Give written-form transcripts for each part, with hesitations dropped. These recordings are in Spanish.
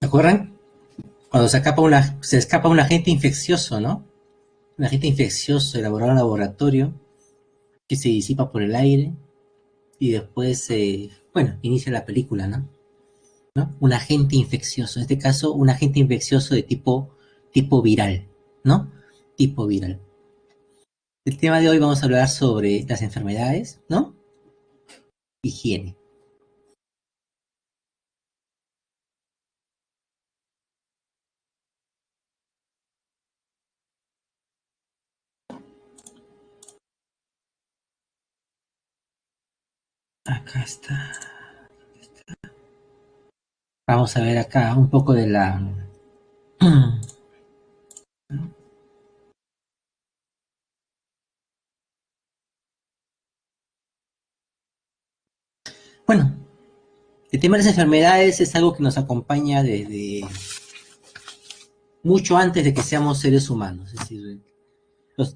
¿Se acuerdan? Cuando se escapa un agente infeccioso, ¿no? Un agente infeccioso elaborado en laboratorio que se disipa por el aire y después, bueno, inicia la película, ¿no? ¿No? Un agente infeccioso, en este caso, un agente infeccioso de tipo viral, ¿no? Tipo viral. El tema de hoy vamos a hablar sobre las enfermedades, ¿no? Higiene. Acá está. Vamos a ver acá un poco de la... Bueno, el tema de las enfermedades es algo que nos acompaña desde mucho antes de que seamos seres humanos. Es decir,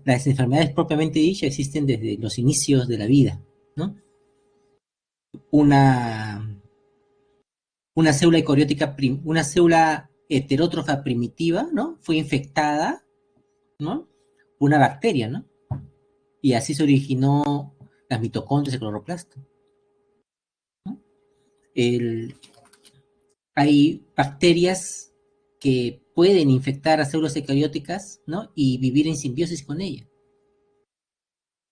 las enfermedades propiamente dichas existen desde los inicios de la vida, ¿no? Una, una célula eucariótica, una célula heterótrofa primitiva, ¿no? Fue infectada, ¿no? Una bacteria, ¿no? Y así se originó las mitocondrias y el cloroplasto, ¿no? El, hay bacterias que pueden infectar a células eucarióticas, ¿no? Y vivir en simbiosis con ellas,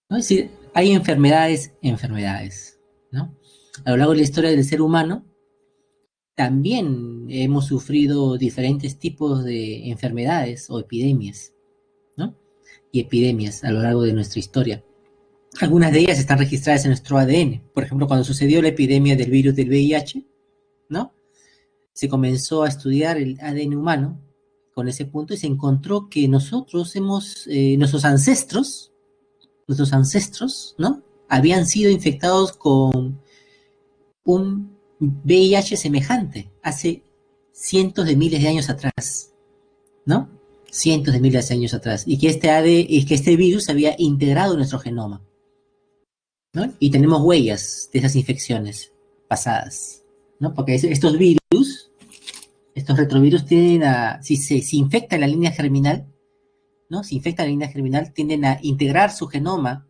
¿no? Es decir, hay enfermedades, ¿no? A lo largo de la historia del ser humano, también hemos sufrido diferentes tipos de enfermedades o epidemias, ¿no? Y epidemias a lo largo de nuestra historia. Algunas de ellas están registradas en nuestro ADN. Por ejemplo, cuando sucedió la epidemia del virus del VIH, ¿no? Se comenzó a estudiar el ADN humano con ese punto y se encontró que nuestros ancestros, ¿no? Habían sido infectados con un VIH semejante hace cientos de miles de años atrás, ¿no? Cientos de miles de años atrás. Y que este virus se había integrado en nuestro genoma, ¿no? Y tenemos huellas de esas infecciones pasadas, ¿no? Porque estos retrovirus tienden si se infecta en la línea germinal, ¿no? Si infecta la línea germinal, tienden a integrar su genoma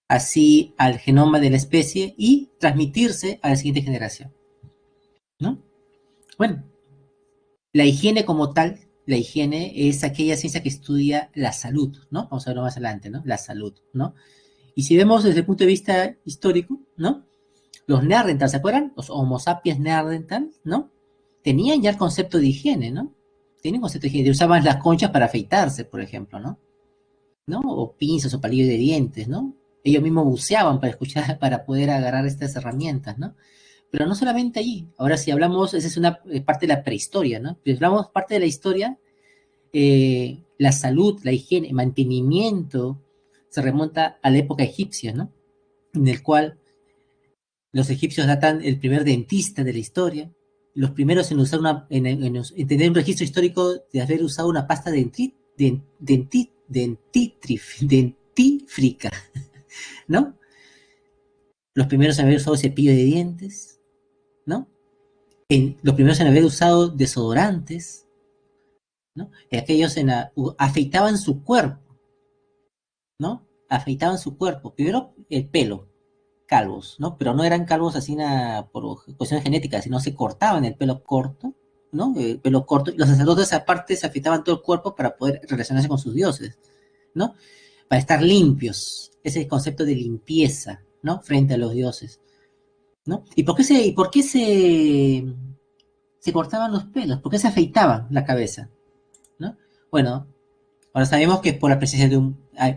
así al genoma de la especie y transmitirse a la siguiente generación, ¿no? Bueno, la higiene como tal, la higiene es aquella ciencia que estudia la salud, ¿no? Vamos a verlo más adelante, ¿no? La salud, ¿no? Y si vemos desde el punto de vista histórico, ¿no? Los Neandertal, ¿se acuerdan? Los Homo sapiens Neandertal, ¿no? Tenían ya el concepto de higiene, ¿no? Tenían concepto de higiene, usaban las conchas para afeitarse, por ejemplo, ¿no? ¿No? O pinzas o palillos de dientes, ¿no? Ellos mismos buceaban para escuchar, para poder agarrar estas herramientas, ¿no? Pero no solamente allí. Ahora, si hablamos, esa es una parte de la prehistoria, ¿no? Si hablamos parte de la historia, la salud, la higiene, el mantenimiento, se remonta a la época egipcia, ¿no? En el cual los egipcios datan el primer dentista de la historia, los primeros en usar en tener un registro histórico de haber usado una pasta dentífrica, ¿no? Los primeros en haber usado cepillo de dientes, ¿no? Los primeros en haber usado desodorantes, ¿no? Y aquellos afeitaban su cuerpo, ¿no? Afeitaban su cuerpo. Primero el pelo, calvos, ¿no? Pero no eran calvos así por cuestiones genéticas, sino se cortaban el pelo corto, ¿no? El pelo corto. Los sacerdotes aparte se afeitaban todo el cuerpo para poder relacionarse con sus dioses, ¿no? Para estar limpios. Ese es el concepto de limpieza, ¿no? Frente a los dioses, ¿no? ¿Y por qué se cortaban los pelos? ¿Por qué se afeitaban la cabeza? ¿No? Bueno, ahora sabemos que es por la presencia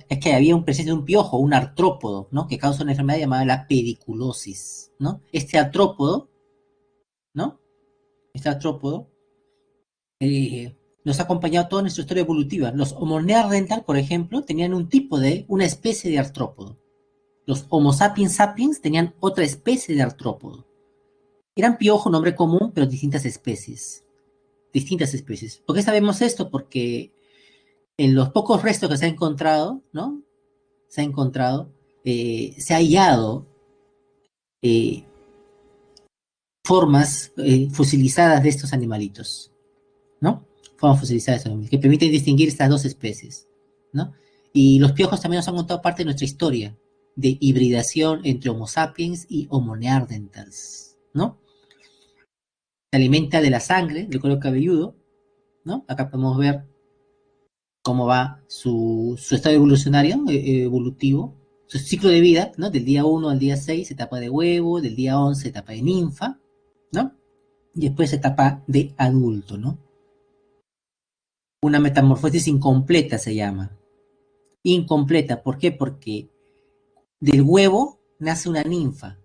es que había un presencia de un piojo, un artrópodo, ¿no? Que causa una enfermedad llamada la pediculosis, ¿no? ¿No? Este artrópodo nos ha acompañado toda nuestra historia evolutiva. Los Homo neanderthal, por ejemplo, tenían una especie de artrópodo. Los Homo sapiens sapiens tenían otra especie de artrópodo. Eran piojo, nombre común, pero distintas especies. Distintas especies. ¿Por qué sabemos esto? Porque en los pocos restos que se ha encontrado, ¿no? Se ha hallado eh, formas fosilizadas de estos animalitos, ¿no? Formas fosilizadas de estos animales, que permiten distinguir estas dos especies, ¿no? Y los piojos también nos han contado parte de nuestra historia de hibridación entre Homo sapiens y Homo neanderthals, ¿no? Se alimenta de la sangre del cuero cabelludo, ¿no? Acá podemos ver cómo va su estado evolucionario, evolutivo, su ciclo de vida, ¿no? Del día 1 al día 6, etapa de huevo, del día 11, etapa de ninfa, ¿no? Y después etapa de adulto, ¿no? Una metamorfosis incompleta se llama. Incompleta, ¿por qué? Porque del huevo nace una ninfa.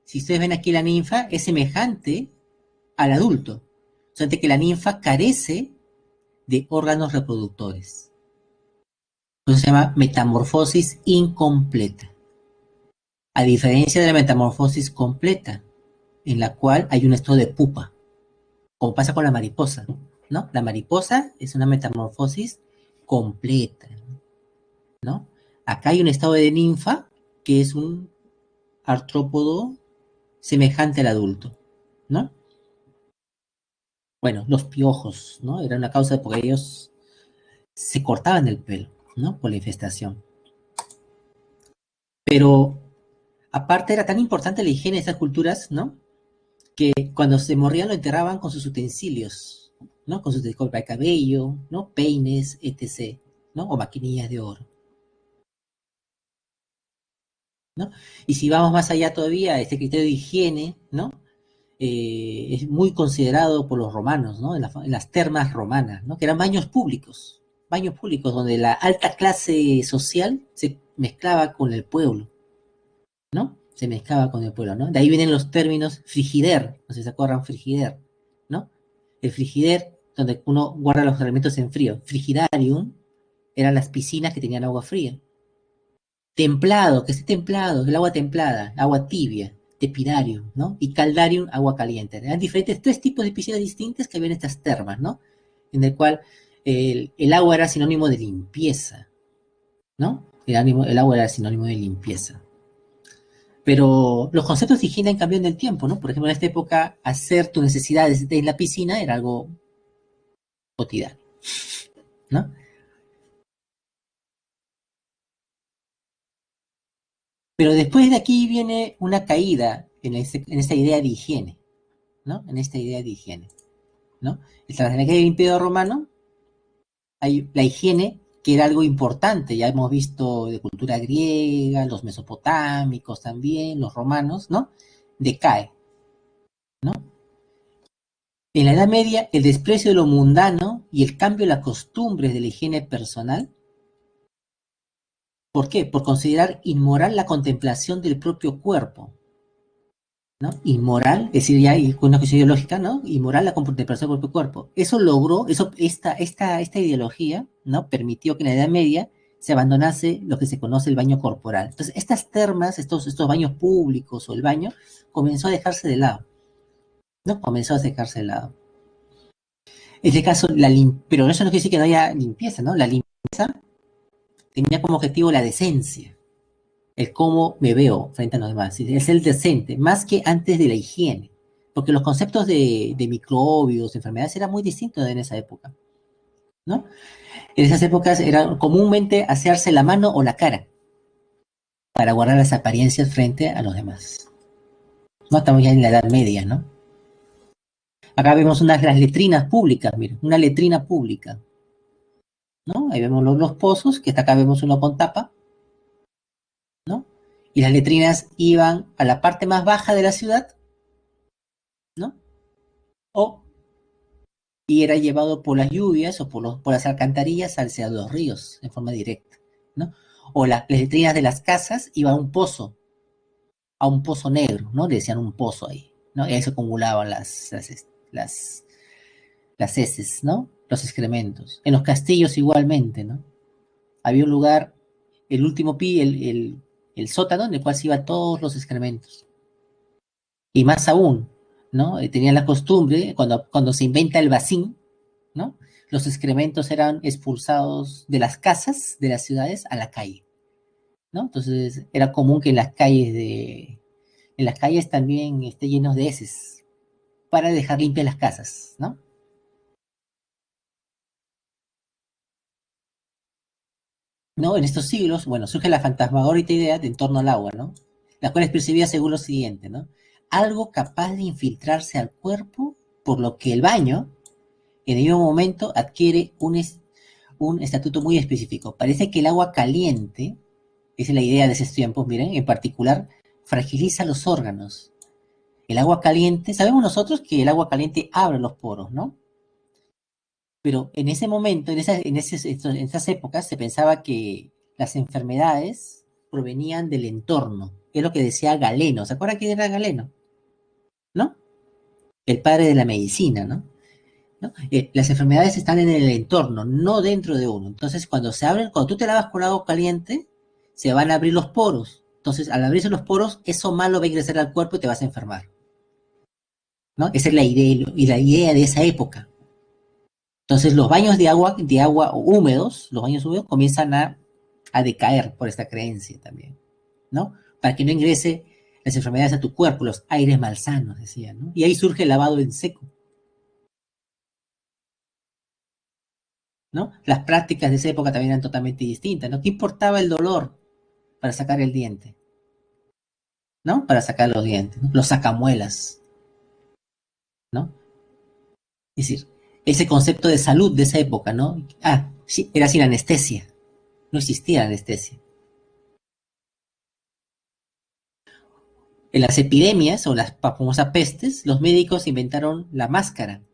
Si ustedes ven aquí la ninfa, es semejante al adulto, solamente que la ninfa carece de órganos reproductores. Eso se llama metamorfosis incompleta. A diferencia de la metamorfosis completa, en la cual hay un estado de pupa, como pasa con la mariposa, ¿no? La mariposa es una metamorfosis completa, ¿no? Acá hay un estado de ninfa, que es un artrópodo semejante al adulto, ¿no? Bueno, los piojos, ¿no? Era una causa porque ellos se cortaban el pelo, ¿no? Por la infestación. Pero aparte era tan importante la higiene de esas culturas, ¿no? Que cuando se morían lo enterraban con sus utensilios, ¿no? Con sus disculpas de cabello, ¿no? Peines, etc., ¿no? O maquinillas de oro, ¿no? Y si vamos más allá todavía, este criterio de higiene, ¿no? Es muy considerado por los romanos, ¿no? En las termas romanas, ¿no? Que eran baños públicos donde la alta clase social se mezclaba con el pueblo, ¿no? Se mezclaba con el pueblo, ¿no? De ahí vienen los términos frigider, no sé si se acuerdan, frigider, ¿no? El frigider, donde uno guarda los alimentos en frío. Frigidarium eran las piscinas que tenían agua fría. Templado, que esté templado, el agua templada, agua tibia, tepidarium, ¿no? Y caldarium, agua caliente. Eran diferentes, tres tipos de piscinas distintas que había en estas termas, ¿no? En el cual el agua era sinónimo de limpieza, ¿no? El agua era sinónimo de limpieza. Pero los conceptos de higiene han cambiado en el tiempo, ¿no? Por ejemplo, en esta época, hacer tus necesidades en la piscina era algo cotidiano, ¿no? Pero después de aquí viene una caída en esta idea de higiene, ¿no? En esta idea de higiene, ¿no? Tras la caída del Imperio Romano, hay la higiene, que era algo importante, ya hemos visto de cultura griega, los mesopotámicos también, los romanos, ¿no? Decae, ¿no? En la Edad Media, el desprecio de lo mundano y el cambio de las costumbres de la higiene personal. ¿Por qué? Por considerar inmoral la contemplación del propio cuerpo, ¿no? Inmoral, es decir, ya hay una cuestión ideológica, ¿no? Inmoral la contemplación del propio cuerpo. Eso logró, esta ideología, ¿no? Permitió que en la Edad Media se abandonase lo que se conoce el baño corporal. Entonces, estas termas, estos baños públicos o el baño, comenzó a dejarse de lado, ¿no? Comenzó a dejarse de lado. En este caso, pero eso no quiere decir que no haya limpieza, ¿no? La limpieza tenía como objetivo la decencia, el cómo me veo frente a los demás, es el decente, más que antes de la higiene, porque los conceptos de microbios, de enfermedades, eran muy distintos en esa época, ¿no? En esas épocas era comúnmente asearse la mano o la cara para guardar las apariencias frente a los demás. No estamos ya en la Edad Media, ¿no? Acá vemos las letrinas públicas, miren, una letrina pública, ¿no? Ahí vemos los pozos, que hasta acá vemos uno con tapa, ¿no? Y las letrinas iban a la parte más baja de la ciudad, ¿no? O y era llevado por las lluvias o por las alcantarillas hacia los ríos en forma directa, ¿no? O las letrinas de las casas iban a un pozo negro, ¿no? Le decían un pozo ahí, ¿no? Y ahí se acumulaban las, las heces, ¿no? Los excrementos. En los castillos igualmente, ¿no? Había un lugar, el último el sótano, en el cual se iban todos los excrementos. Y más aún, ¿no? Tenían la costumbre, cuando se inventa el bacín, ¿no? Los excrementos eran expulsados de las casas, de las ciudades, a la calle, ¿no? Entonces era común que en las calles también esté llenos de heces, para dejar limpias las casas, ¿no? ¿No? En estos siglos, bueno, surge la fantasmagórica idea de en torno al agua, ¿no? La cual es percibida según lo siguiente, ¿no? Algo capaz de infiltrarse al cuerpo, por lo que el baño, en el mismo momento, adquiere un estatuto muy específico. Parece que el agua caliente, esa es la idea de esos tiempos, miren, en particular, fragiliza los órganos. El agua caliente, sabemos nosotros que el agua caliente abre los poros, ¿no? Pero en ese momento, en esas épocas, se pensaba que las enfermedades provenían del entorno. Es lo que decía Galeno. ¿Se acuerdan quién era Galeno? ¿No? El padre de la medicina, ¿no? ¿No? Las enfermedades están en el entorno, no dentro de uno. Entonces, cuando tú te lavas con agua caliente, se van a abrir los poros. Entonces, al abrirse los poros, eso malo va a ingresar al cuerpo y te vas a enfermar, ¿no? Esa es la idea, y la idea de esa época. Entonces, los baños de agua húmedos, los baños húmedos comienzan a decaer por esta creencia también, ¿no? Para que no ingrese las enfermedades a tu cuerpo, los aires malsanos, decían, ¿no? Y ahí surge el lavado en seco, ¿no? Las prácticas de esa época también eran totalmente distintas, ¿no? ¿Qué importaba el dolor para sacar el diente? ¿No? Para sacar los dientes, ¿no? Los sacamuelas, ¿no? Es decir, ese concepto de salud de esa época, ¿no? Ah, sí, era sin anestesia, no existía anestesia. En las epidemias o las famosas pestes, los médicos inventaron la máscara.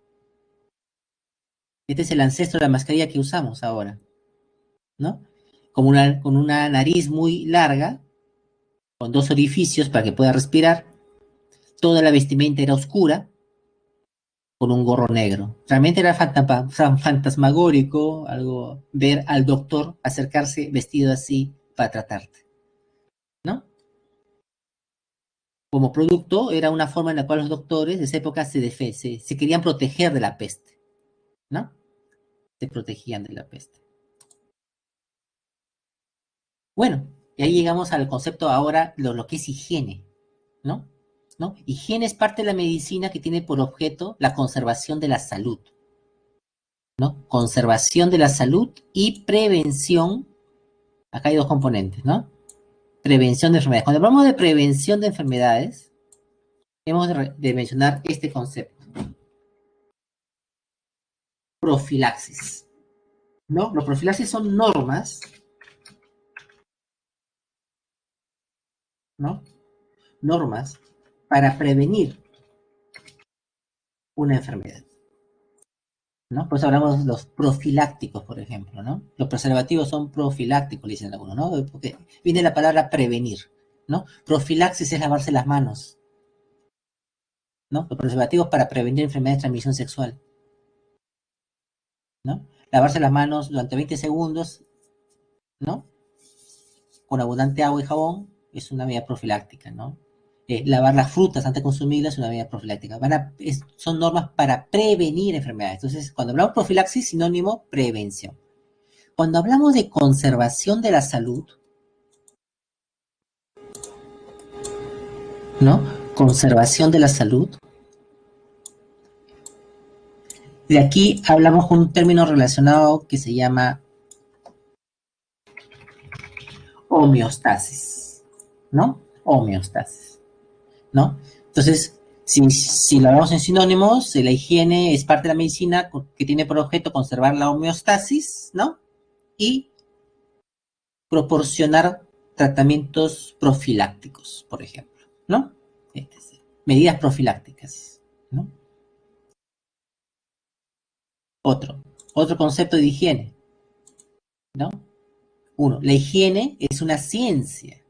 Este es el ancestro de la mascarilla que usamos ahora, ¿no? Con una nariz muy larga, con dos orificios para que pueda respirar. Toda la vestimenta era oscura, con un gorro negro. Realmente era fantasmagórico algo ver al doctor acercarse vestido así para tratarte, ¿no? Como producto, era una forma en la cual los doctores de esa época se querían proteger de la peste, ¿no? Se protegían de la peste. Bueno, y ahí llegamos al concepto ahora de lo que es higiene, ¿no? ¿No? Higiene es parte de la medicina que tiene por objeto la conservación de la salud, ¿no? Conservación de la salud y prevención. Acá hay dos componentes, ¿no? Prevención de enfermedades. Cuando hablamos de prevención de enfermedades, hemos de mencionar este concepto, profilaxis, ¿no? Los profilaxis son normas, ¿no? Normas para prevenir una enfermedad, ¿no? Por eso hablamos de los profilácticos, por ejemplo, ¿no? Los preservativos son profilácticos, dicen algunos, ¿no? Porque viene la palabra prevenir, ¿no? Profilaxis es lavarse las manos, ¿no? Los preservativos para prevenir enfermedades de transmisión sexual, ¿no? Lavarse las manos durante 20 segundos, ¿no? Con abundante agua y jabón es una medida profiláctica, ¿no? Lavar las frutas antes de consumirlas es una medida profiláctica. Son normas para prevenir enfermedades. Entonces, cuando hablamos de profilaxis, sinónimo prevención. Cuando hablamos de conservación de la salud, ¿no? Conservación de la salud. De aquí hablamos con un término relacionado que se llama homeostasis, ¿no? Homeostasis, ¿no? Entonces, si lo hablamos en sinónimos, la higiene es parte de la medicina que tiene por objeto conservar la homeostasis, ¿no? Y proporcionar tratamientos profilácticos, por ejemplo, ¿no? Medidas profilácticas, ¿no? Otro concepto de higiene, ¿no? Uno, la higiene es una ciencia.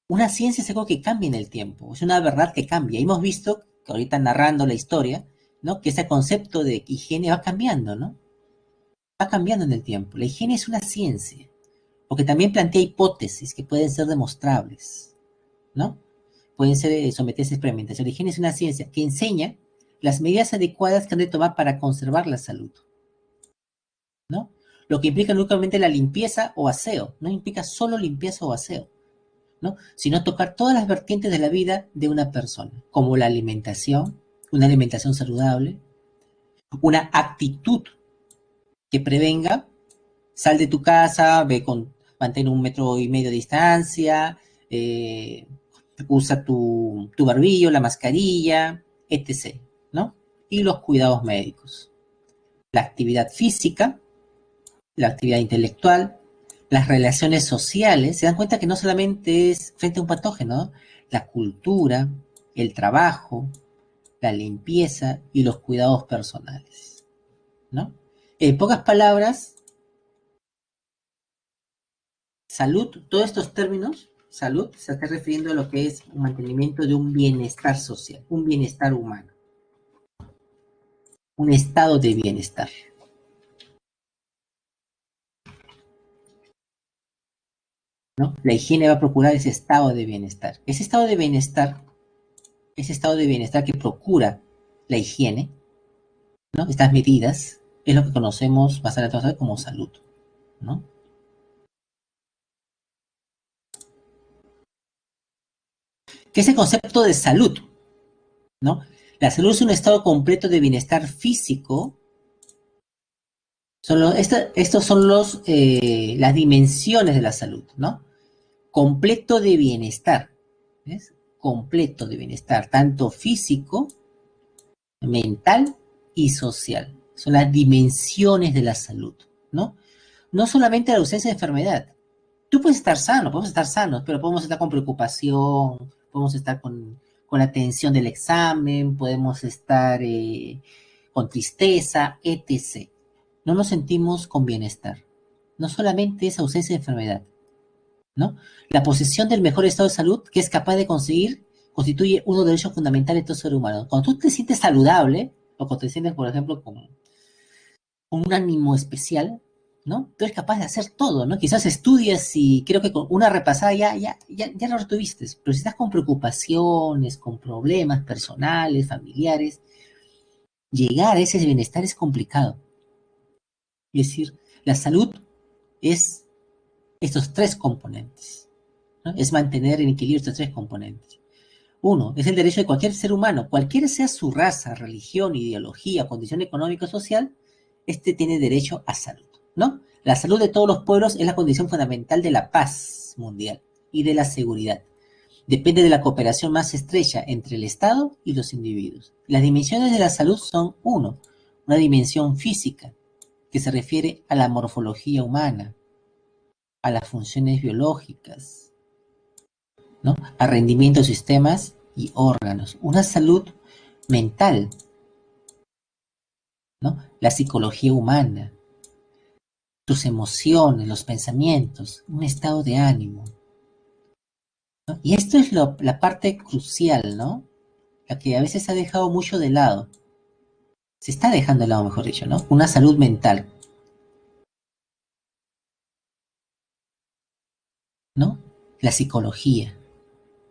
Una ciencia es algo que cambia en el tiempo, es una verdad que cambia. Hemos visto, que ahorita narrando la historia, ¿no? Que ese concepto de higiene va cambiando, ¿no? Va cambiando en el tiempo. La higiene es una ciencia, porque también plantea hipótesis que pueden ser demostrables, ¿no? Pueden ser sometidas a experimentación. La higiene es una ciencia que enseña las medidas adecuadas que han de tomar para conservar la salud, ¿no? Lo que implica no únicamente la limpieza o aseo, no implica solo limpieza o aseo, ¿no? Sino tocar todas las vertientes de la vida de una persona, como la alimentación, una alimentación saludable, una actitud que prevenga, sal de tu casa, mantén 1,5 metros de distancia, usa tu barbillo, la mascarilla, etc., ¿no? Y los cuidados médicos. La actividad física, la actividad intelectual, las relaciones sociales. Se dan cuenta que no solamente es frente a un patógeno, ¿no? La cultura, el trabajo, la limpieza y los cuidados personales, ¿no? En pocas palabras, salud, todos estos términos, salud, se está refiriendo a lo que es un mantenimiento de un bienestar social, un bienestar humano, un estado de bienestar, ¿no? La higiene va a procurar ese estado de bienestar. Ese estado de bienestar que procura la higiene, ¿no? Estas medidas es lo que conocemos bastante como salud, ¿no? ¿Qué es el concepto de salud? ¿No? La salud es un estado completo de bienestar físico. Estos son las dimensiones de la salud, ¿no? Completo de bienestar, ¿ves? Completo de bienestar, tanto físico, mental y social. Son las dimensiones de la salud, ¿no? No solamente la ausencia de enfermedad. Tú puedes estar sano, podemos estar sanos, pero podemos estar con preocupación, podemos estar con la tensión del examen, podemos estar con tristeza, etc. No nos sentimos con bienestar. No solamente es ausencia de enfermedad, ¿no? La posesión del mejor estado de salud que es capaz de conseguir constituye uno de los derechos fundamentales de todo ser humano. Cuando tú te sientes saludable, o cuando te sientes, por ejemplo, con un ánimo especial, ¿no? Tú eres capaz de hacer todo, ¿no? Quizás estudias y creo que con una repasada ya lo retuviste, pero si estás con preocupaciones, con problemas personales, familiares, llegar a ese bienestar es complicado. Es decir, la salud es estos tres componentes, ¿no? Es mantener en equilibrio estos tres componentes. Uno, es el derecho de cualquier ser humano, cualquiera sea su raza, religión, ideología, condición económica o social, este tiene derecho a salud, ¿no? La salud de todos los pueblos es la condición fundamental de la paz mundial y de la seguridad. Depende de la cooperación más estrecha entre el Estado y los individuos. Las dimensiones de la salud son, uno, una dimensión física, que se refiere a la morfología humana, a las funciones biológicas, ¿no? A rendimiento de sistemas y órganos. Una salud mental, ¿no? La psicología humana, tus emociones, los pensamientos, un estado de ánimo, ¿no? Y esto es la parte crucial, ¿no? La que a veces se ha dejado mucho de lado. Se está dejando de lado, mejor dicho, ¿no? Una salud mental, ¿no? La psicología,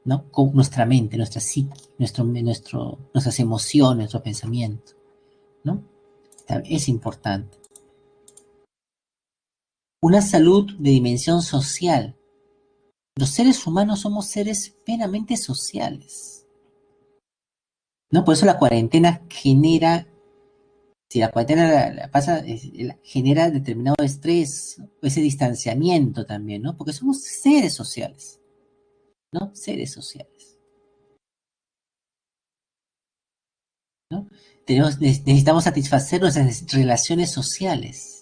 ¿no? Con nuestra mente, nuestra psique, nuestras emociones, nuestro pensamiento, ¿no? Es importante. Una salud de dimensión social. Los seres humanos somos seres plenamente sociales, ¿no? Por eso la cuarentena genera, si la cuarentena la pasa, genera determinado estrés, ese distanciamiento también, ¿no? Porque somos seres sociales, ¿no? Seres sociales, ¿no? Necesitamos satisfacer nuestras relaciones sociales,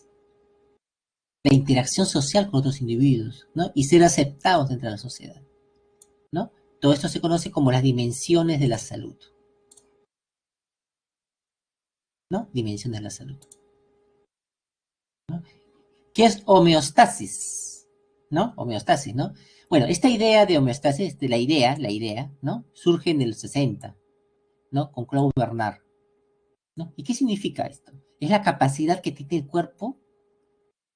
la interacción social con otros individuos, ¿no? Y ser aceptados dentro de la sociedad, ¿no? Todo esto se conoce como las dimensiones de la salud, ¿no? Dimensiones de la salud, ¿no? ¿Qué es homeostasis? ¿No? Homeostasis, ¿no? Bueno, esta idea de homeostasis, de la idea, ¿no? Surge en el 60, ¿no? Con Claude Bernard, ¿no? ¿Y qué significa esto? Es la capacidad que tiene el cuerpo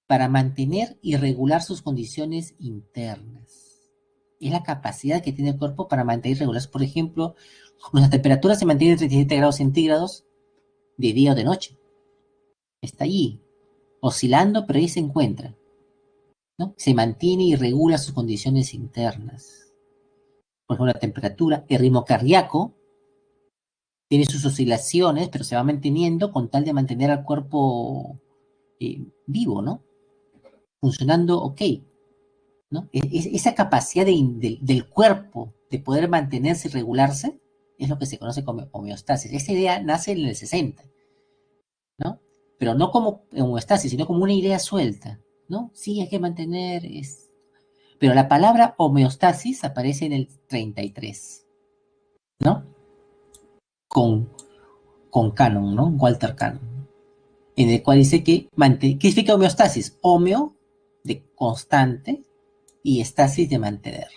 para mantener y regular sus condiciones internas. Es la capacidad que tiene el cuerpo para mantener y regular, por ejemplo, nuestra temperatura se mantiene en 37 grados centígrados de día o de noche. Está allí, oscilando, pero ahí se encuentra, ¿no? Se mantiene y regula sus condiciones internas. por ejemplo, la temperatura, el ritmo cardíaco, tiene sus oscilaciones, pero se va manteniendo con tal de mantener al cuerpo vivo, ¿no? Funcionando ok, ¿no? Esa capacidad del cuerpo de poder mantenerse y regularse es lo que se conoce como homeostasis. Esa idea nace en el 60, ¿no? Pero no como homeostasis, sino como una idea suelta, ¿no? Sí, hay que mantener... Pero la palabra homeostasis aparece en el 33, ¿no? Con, con Cannon, ¿no? Walter Cannon, en el cual dice que ¿qué significa homeostasis? Homeo, de constante, y estasis de mantener,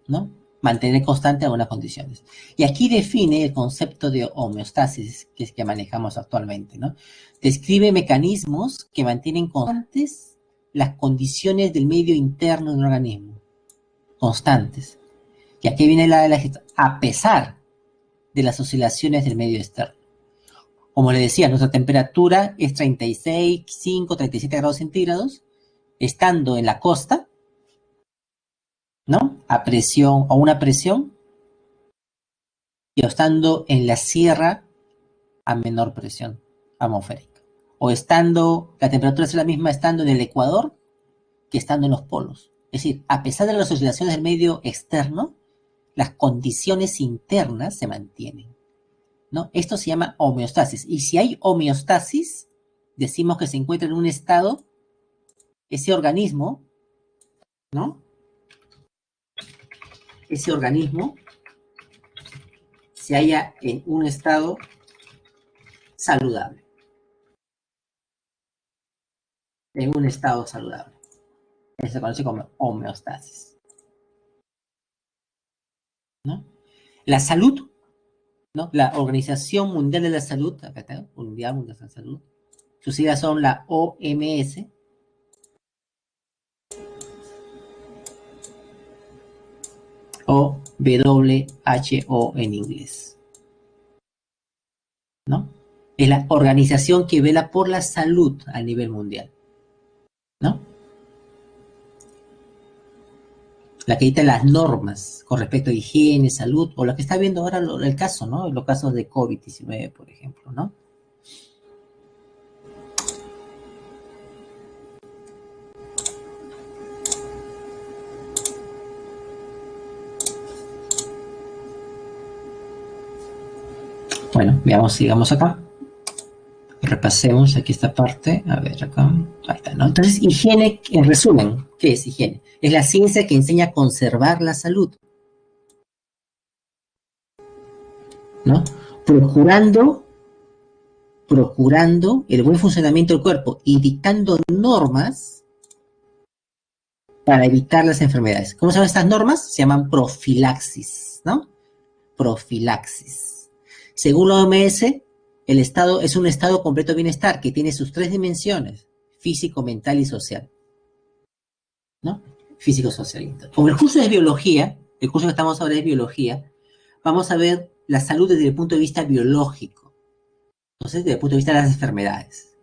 ¿no? Mantener constante algunas condiciones. Y aquí define el concepto de homeostasis que es que manejamos actualmente, ¿no? Describe mecanismos que mantienen constantes las condiciones del medio interno de un organismo, constantes. Y aquí viene a pesar de las oscilaciones del medio externo. Como le decía, nuestra temperatura es 36,5, 37 grados centígrados, estando en la costa, ¿no? A presión o una presión, y estando en la sierra a menor presión atmosférica. O estando, la temperatura es la misma estando en el Ecuador que estando en los polos. Es decir, a pesar de las oscilaciones del medio externo, las condiciones internas se mantienen, ¿no? Esto se llama homeostasis. Y si hay homeostasis, decimos que se encuentra en un estado, ese organismo, ¿no? Ese organismo se halla en un estado saludable. En un estado saludable. Eso se conoce como homeostasis, ¿no? La salud, ¿no? La Organización Mundial de la Salud, acá está, Mundial de la Salud, sus siglas son la OMS, o WHO en inglés, ¿no? Es la organización que vela por la salud a nivel mundial, ¿no? La que dicta las normas con respecto a higiene, salud, o la que está viendo ahora el caso, ¿no? Los casos de COVID-19, por ejemplo, ¿no? Bueno, veamos, sigamos acá. Repasemos aquí esta parte. A ver, acá. Ahí está, ¿no? Entonces, higiene, en resumen, ¿qué es higiene? Es la ciencia que enseña a conservar la salud, ¿no? Procurando el buen funcionamiento del cuerpo y dictando normas para evitar las enfermedades. ¿Cómo se llaman estas normas? Se llaman profilaxis, ¿no? Profilaxis. Según la OMS, el estado es un estado completo de bienestar que tiene sus tres dimensiones: físico, mental y social, ¿no? Físico, social y mental. Como el curso es biología, el curso que estamos ahora es biología, vamos a ver la salud desde el punto de vista biológico, entonces desde el punto de vista de las enfermedades,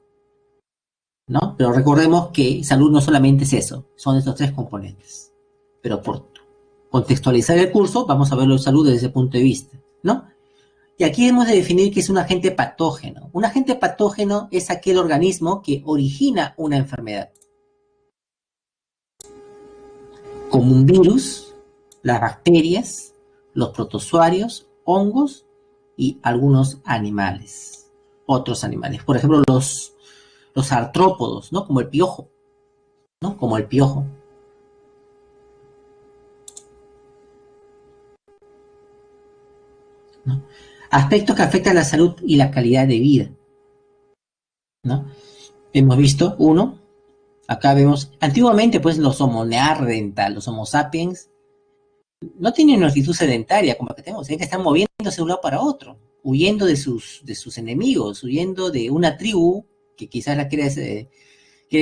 ¿no? Pero recordemos que salud no solamente es eso, son estos tres componentes. Pero por contextualizar el curso, vamos a verlo de salud desde ese punto de vista, ¿no? Y aquí hemos de definir qué es un agente patógeno. Un agente patógeno es aquel organismo que origina una enfermedad, como un virus, las bacterias, los protozoarios, hongos y algunos animales, otros animales. Por ejemplo, los artrópodos, ¿no? Como el piojo, ¿no? Como el piojo. ¿No? Aspectos que afectan la salud y la calidad de vida, ¿no? Hemos visto uno, acá vemos, antiguamente pues los Homo neanderthal, los Homo sapiens, no tienen una actitud sedentaria como la que tenemos, tienen que estar moviéndose de un lado para otro, huyendo de sus enemigos, huyendo de una tribu que quizás la quiere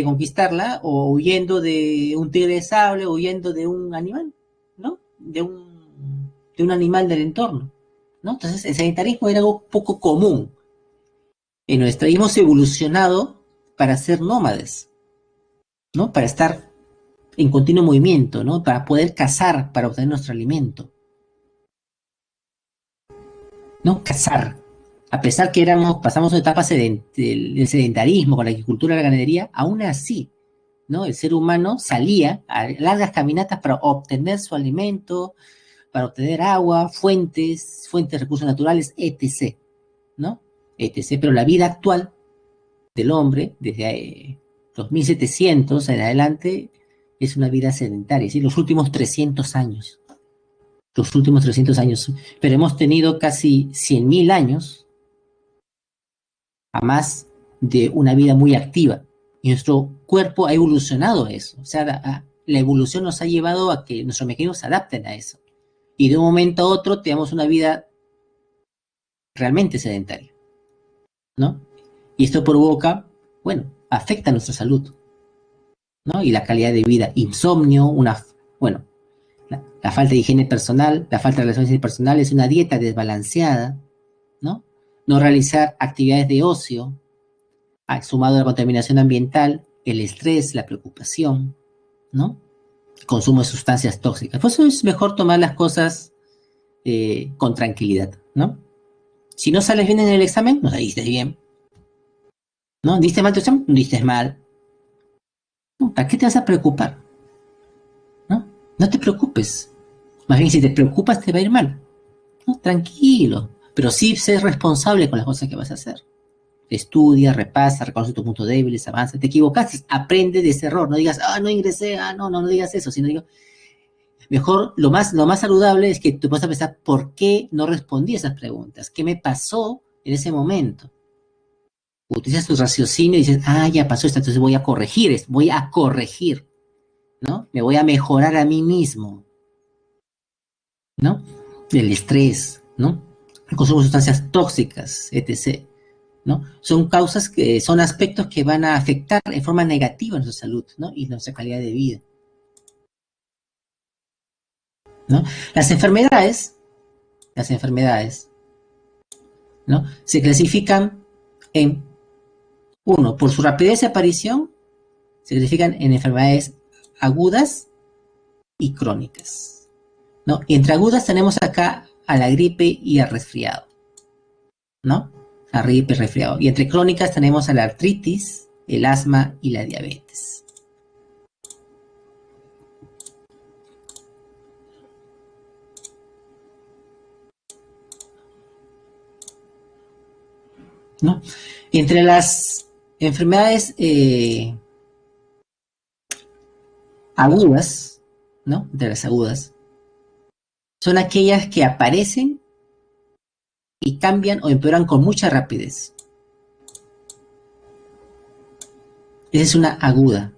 conquistarla, o huyendo de un tigre de sable, o huyendo de un animal, ¿no? De un animal del entorno, ¿no? Entonces el sedentarismo era algo poco común. Hemos evolucionado para ser nómades, ¿no? Para estar en continuo movimiento, ¿no? Para poder cazar, para obtener nuestro alimento, ¿no? Cazar. A pesar que pasamos una etapa del sedentarismo con la agricultura y la ganadería, aún así, ¿no? El ser humano salía a largas caminatas para obtener su alimento, para obtener agua, fuentes de recursos naturales, etc., ¿no? Etc. Pero la vida actual del hombre, desde los 1700 en adelante, es una vida sedentaria, ¿sí? Los últimos 300 años. Los últimos 300 años. Pero hemos tenido casi 100.000 años a más de una vida muy activa. Y nuestro cuerpo ha evolucionado a eso. O sea, la evolución nos ha llevado a que nuestros mecanismos se adapten a eso. Y de un momento a otro tenemos una vida realmente sedentaria, ¿no? Y esto provoca, bueno, afecta a nuestra salud, ¿no? Y la calidad de vida. Insomnio, bueno, la falta de higiene personal, la falta de relaciones personales, una dieta desbalanceada, ¿no? No realizar actividades de ocio, sumado a la contaminación ambiental, el estrés, la preocupación, ¿no? El consumo de sustancias tóxicas. Por eso es mejor tomar las cosas con tranquilidad, ¿no? Si no sales bien en el examen, no saliste bien, ¿no? ¿Diste mal tu examen? No diste mal. No, ¿para qué te vas a preocupar? ¿No? No te preocupes. Más bien, si te preocupas, te va a ir mal. ¿No? Tranquilo. Pero sí sé responsable con las cosas que vas a hacer. Estudia, repasa, reconoce tus puntos débiles, avanza. Te equivocaste, aprende de ese error. No digas, no ingresé, no digas eso. Sino digo, mejor, lo más saludable es que tú puedas pensar por qué no respondí a esas preguntas. ¿Qué me pasó en ese momento? Utilizas tu raciocinio y dices, ya pasó esto, entonces voy a corregir, ¿no? Me voy a mejorar a mí mismo, ¿no? El estrés, ¿no? El consumo de sustancias tóxicas, etc., ¿no? Son son aspectos que van a afectar en forma negativa nuestra salud, ¿no? Y nuestra calidad de vida, ¿no? Las enfermedades, ¿no? Se clasifican en, uno, por su rapidez de aparición, se clasifican en enfermedades agudas y crónicas, ¿no? Y entre agudas tenemos acá a la gripe y al resfriado, ¿no? La gripe y resfriado. Y entre crónicas tenemos a la artritis, el asma y la diabetes. ¿No? Entre las enfermedades agudas, ¿no? Entre las agudas, son aquellas que aparecen y cambian o empeoran con mucha rapidez. Esa es una aguda.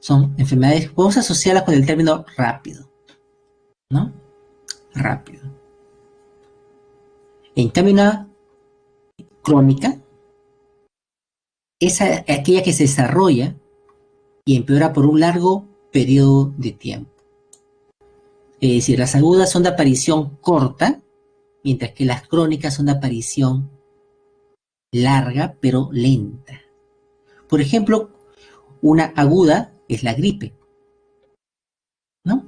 Son enfermedades, podemos asociarlas con el término rápido, ¿no? Rápido. En cambio, una crónica es aquella que se desarrolla y empeora por un largo periodo de tiempo. Es decir, las agudas son de aparición corta, mientras que las crónicas son de aparición larga pero lenta. Por ejemplo, una aguda es la gripe, ¿no?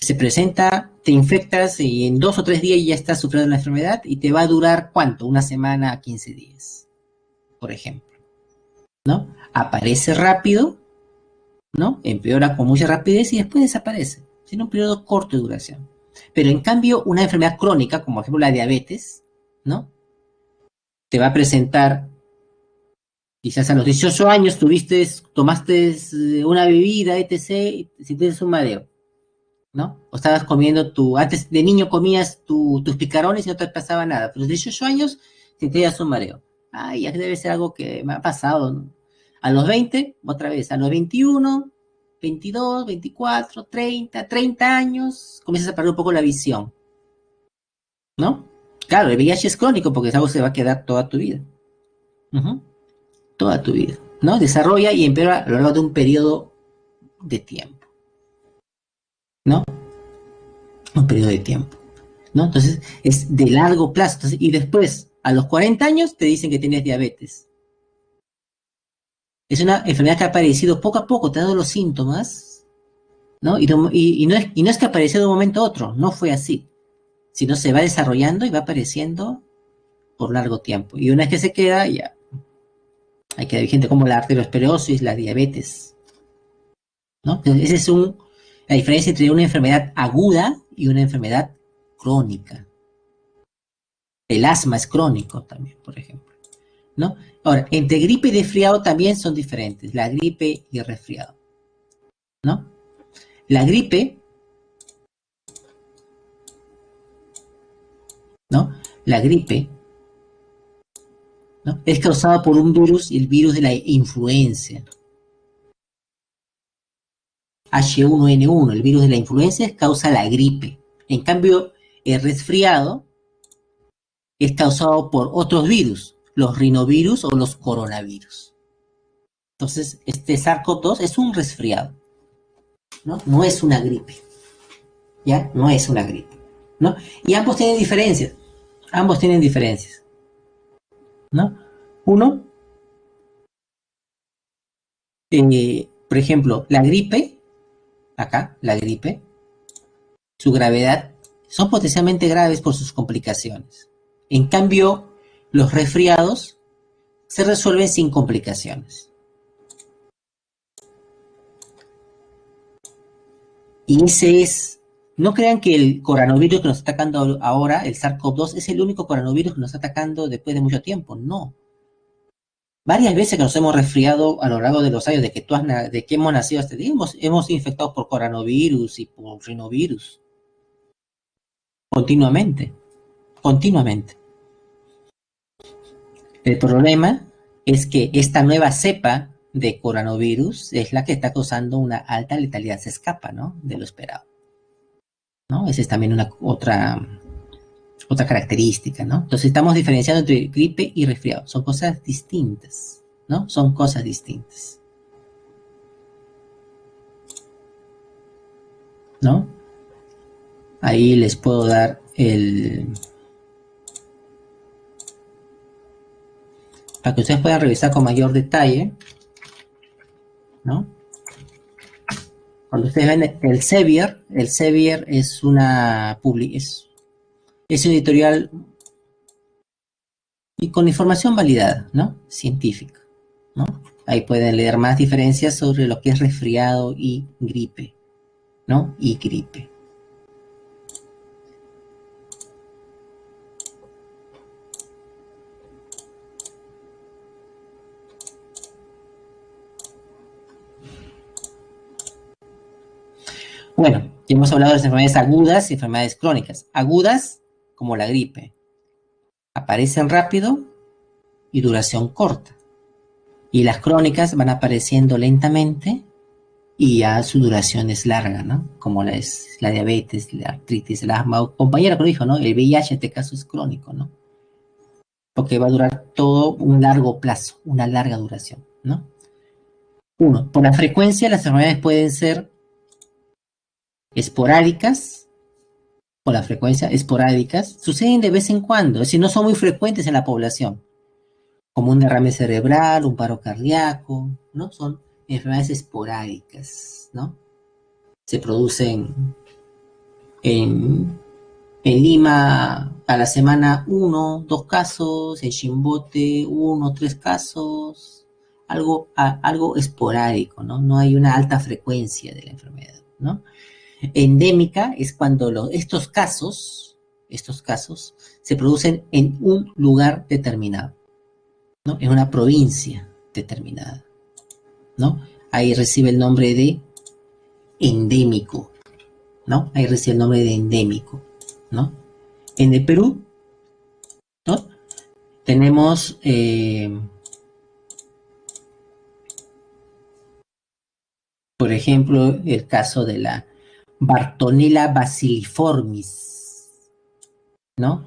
Se presenta, te infectas y en 2 o 3 días ya estás sufriendo la enfermedad y te va a durar, ¿cuánto? Una semana a 15 días, por ejemplo, ¿no? Aparece rápido, ¿no? Empeora con mucha rapidez y después desaparece. Tiene un periodo corto de duración. Pero en cambio, una enfermedad crónica, como por ejemplo la diabetes, ¿no? Te va a presentar, quizás a los 18 años tomaste una bebida, etc., y tienes un mareo, ¿no? O estabas comiendo antes de niño comías tus picarones y no te pasaba nada, pero a los 18 años sentías un mareo. Ya debe ser algo que me ha pasado, ¿no? A los 20, otra vez, a los 21, 22, 24, 30 años, comienzas a perder un poco la visión, ¿no? Claro, el VIH es crónico porque es algo que se va a quedar toda tu vida. Toda tu vida, ¿no? Desarrolla y empeora a lo largo de un periodo de tiempo, ¿no? Un periodo de tiempo, ¿no? Entonces, es de largo plazo. Entonces, y después, a los 40 años, te dicen que tienes diabetes. Es una enfermedad que ha aparecido poco a poco, te ha dado los síntomas, ¿no? Y no es que apareció de un momento a otro, no fue así, sino se va desarrollando y va apareciendo por largo tiempo. Y una vez que se queda, ya hay que vigente como la arteriosclerosis, la diabetes, ¿no? Entonces, esa es la diferencia entre una enfermedad aguda y una enfermedad crónica. El asma es crónico también, por ejemplo, ¿no? Ahora, entre gripe y resfriado también son diferentes, la gripe y el resfriado, ¿no? La gripe, ¿no? La gripe, ¿no? Es causada por un virus, y el virus de la influenza. H1N1, el virus de la influenza, causa la gripe. En cambio, el resfriado es causado por otros virus, los rinovirus o los coronavirus. Entonces, este SARS-CoV-2 es un resfriado, ¿no? No es una gripe, ¿ya? No es una gripe, ¿no? Y ambos tienen diferencias, ¿no? Uno, por ejemplo, la gripe, acá, la gripe, su gravedad, son potencialmente graves por sus complicaciones. En cambio, los resfriados se resuelven sin complicaciones. Y ese es, no crean que el coronavirus que nos está atacando ahora, el SARS-CoV-2, es el único coronavirus que nos está atacando después de mucho tiempo. No. Varias veces que nos hemos resfriado a lo largo de los años de que hemos nacido hasta día, hemos infectado por coronavirus y por rinovirus. Continuamente. El problema es que esta nueva cepa de coronavirus es la que está causando una alta letalidad, se escapa, ¿no? De lo esperado, ¿no? Esa es también otra característica, ¿no? Entonces estamos diferenciando entre gripe y resfriado, son cosas distintas, ¿no? Son cosas distintas, ¿no? Ahí les puedo dar para que ustedes puedan revisar con mayor detalle, ¿no? Cuando ustedes ven el Sevier es un editorial y con información validada, ¿no? Científica, ¿no? Ahí pueden leer más diferencias sobre lo que es resfriado y gripe, ¿no? Y gripe. Bueno, ya hemos hablado de las enfermedades agudas y enfermedades crónicas. Agudas, como la gripe, aparecen rápido y duración corta. Y las crónicas van apareciendo lentamente y ya su duración es larga, ¿no? Como la diabetes, la artritis, el asma. O compañera que lo dijo, ¿no? El VIH en este caso es crónico, ¿no? Porque va a durar todo un largo plazo, una larga duración, ¿no? Uno, por la frecuencia, las enfermedades pueden ser esporádicas, por la frecuencia, esporádicas, suceden de vez en cuando, es decir, no son muy frecuentes en la población, como un derrame cerebral, un paro cardíaco, ¿no? Son enfermedades esporádicas, ¿no? Se producen en Lima a la semana 1, 2 casos, en Chimbote 1, 3 casos, algo esporádico, ¿no? No hay una alta frecuencia de la enfermedad, ¿no? Endémica es cuando estos casos se producen en un lugar determinado, ¿no? En una provincia determinada, ¿no? Ahí recibe el nombre de endémico, ¿no? Ahí recibe el nombre de endémico, ¿no? En el Perú, ¿no? Tenemos por ejemplo, el caso de la Bartonella bacilliformis, ¿no?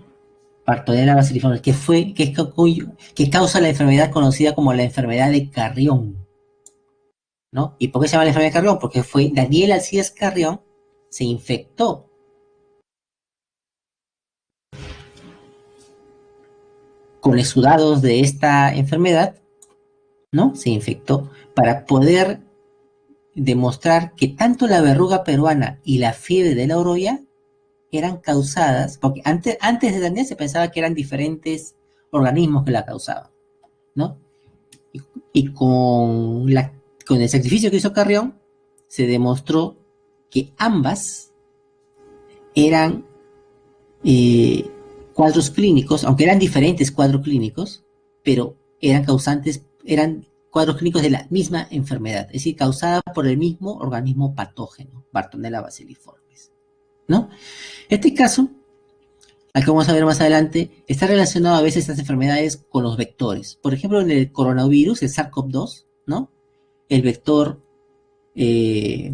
Bartonella bacilliformis, que causa la enfermedad conocida como la enfermedad de Carrión, ¿no? ¿Y por qué se llama la enfermedad de Carrión? Porque fue Daniel Alcides Carrión se infectó con exudados de esta enfermedad, ¿no? Se infectó para poder demostrar que tanto la verruga peruana y la fiebre de la oroya eran causadas, porque antes de Daniel se pensaba que eran diferentes organismos que la causaban, ¿no? Y con el sacrificio que hizo Carrión, se demostró que ambas eran cuadros clínicos, aunque eran diferentes cuadros clínicos, pero eran cuadros clínicos de la misma enfermedad, es decir, causada por el mismo organismo patógeno, Bartonella bacilliformes, ¿no? Este caso, al que vamos a ver más adelante, está relacionado a veces estas enfermedades con los vectores. Por ejemplo, en el coronavirus, el SARS-CoV-2, ¿no? El vector es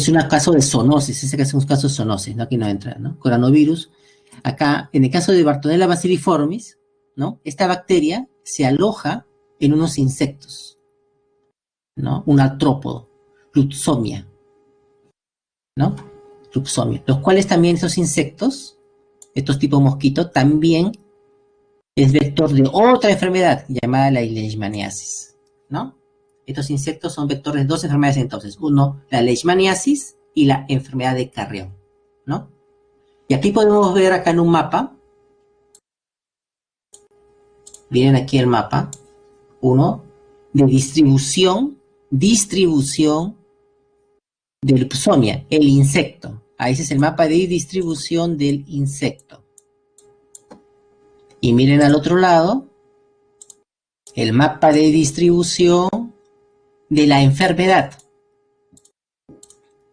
un caso de zoonosis, ese que es un caso de zoonosis, ¿no? Aquí no entra, ¿no? Coronavirus. Acá, en el caso de Bartonella bacilliformis, ¿no? Esta bacteria se aloja en unos insectos, ¿no? Un artrópodo, Klebsiella, ¿no? Klebsiella, los cuales también esos insectos, estos tipos mosquitos, también es vector de otra enfermedad llamada la leishmaniasis, ¿no? Estos insectos son vectores de dos enfermedades entonces. Uno, la leishmaniasis y la enfermedad de Carrión, ¿no? Y aquí podemos ver acá en un mapa. Miren aquí el mapa. Uno, de distribución del Klebsiella, el insecto. Ahí ese es el mapa de distribución del insecto. Y miren al otro lado, el mapa de distribución de la enfermedad.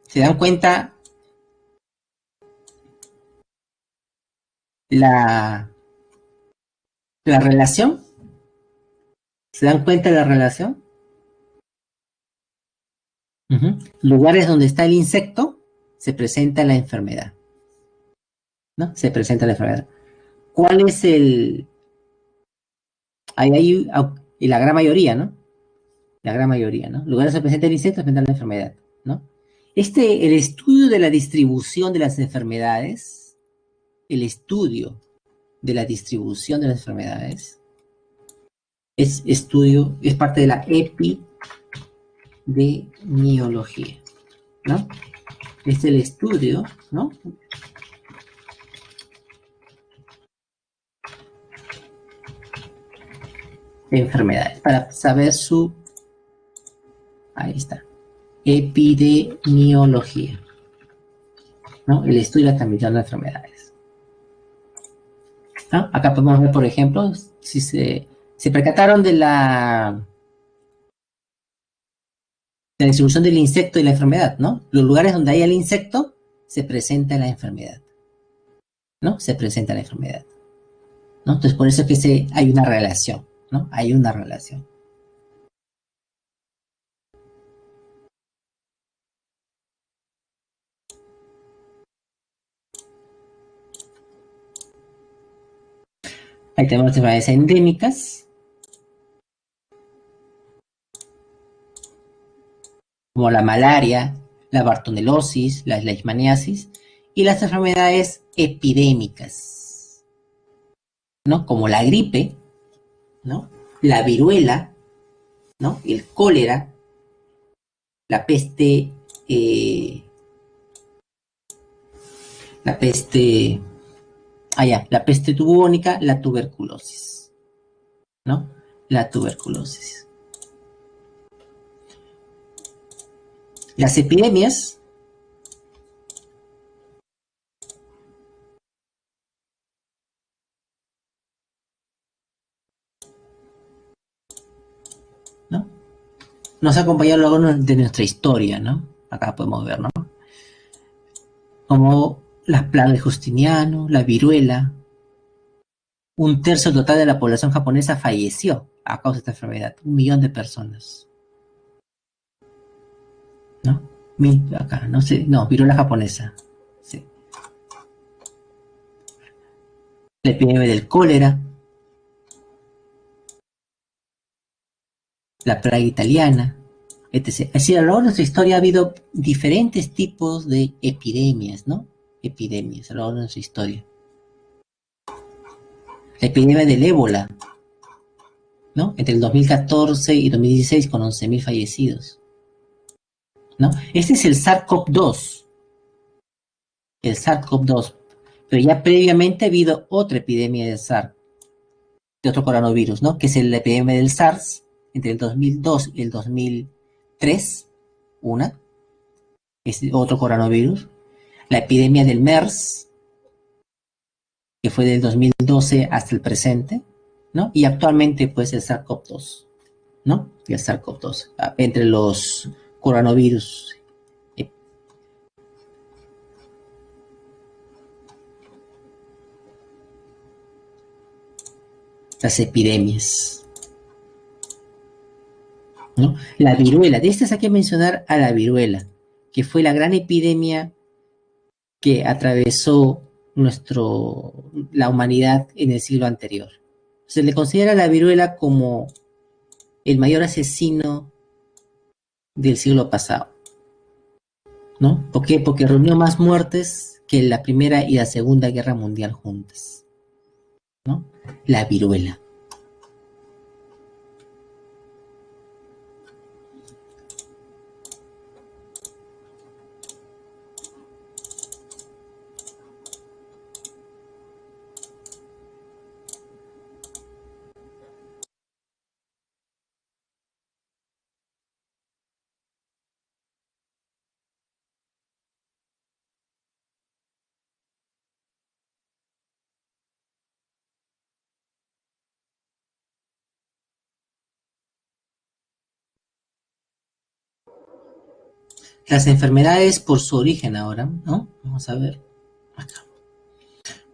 ¿Se dan cuenta la relación? ¿Se dan cuenta de la relación? Lugares donde está el insecto, se presenta la enfermedad, ¿no? Se presenta la enfermedad. ¿Cuál es el...? Ahí y la gran mayoría, ¿no? La gran mayoría, ¿no? Lugares donde se presenta el insecto, se presenta la enfermedad, ¿no? El estudio de la distribución de las enfermedades, el estudio de la distribución de las enfermedades, es parte de la epidemiología, ¿no? Es el estudio, ¿no? De enfermedades, para saber ahí está, epidemiología, ¿no? El estudio de la transmisión de enfermedades, ¿no? Acá podemos ver, por ejemplo, si se percataron de la distribución del insecto y la enfermedad, ¿no? Los lugares donde hay el insecto, se presenta la enfermedad, ¿no? Se presenta la enfermedad, ¿no? Entonces, por eso es que hay una relación, ¿no? Hay una relación. Ahí tenemos enfermedades endémicas, como la malaria, la bartonelosis, la leishmaniasis, y las enfermedades epidémicas, ¿no? Como la gripe, ¿no? La viruela, ¿no? El cólera, la peste, la peste bubónica, la tuberculosis, ¿no? La tuberculosis. Las epidemias ¿no? Nos ha acompañado a lo largo de nuestra historia, ¿no? Acá podemos ver, ¿no? Como las plagas de Justiniano, la viruela. Un tercio total de la población japonesa falleció a causa de esta enfermedad. 1 millón de personas, ¿no? Acá, no sé, no, viruela japonesa. Sí. La epidemia del cólera, la plaga italiana, etc. Es decir, a lo largo de nuestra historia ha habido diferentes tipos de epidemias, ¿no? Epidemias a lo largo de nuestra historia. La epidemia del ébola, ¿no? Entre el 2014 y 2016 con 11.000 fallecidos, ¿no? Este es el SARS-CoV-2. El SARS-CoV-2. Pero ya previamente ha habido otra epidemia de SARS, de otro coronavirus, ¿no? Que es la epidemia del SARS entre el 2002 y el 2003, una, es otro coronavirus. La epidemia del MERS, que fue del 2012 hasta el presente, ¿no? Y actualmente, pues, el SARS-CoV-2, ¿no? Y el SARS-CoV-2, entre los coronavirus. Las epidemias, ¿no? La viruela, de estas hay que mencionar a la viruela, que fue la gran epidemia que atravesó la humanidad en el siglo anterior. Se le considera la viruela como el mayor asesino del siglo pasado, ¿no? ¿Por qué? Porque reunió más muertes que la Primera y la Segunda Guerra Mundial juntas, ¿no? La viruela. Las enfermedades por su origen ahora, ¿no? Vamos a ver acá.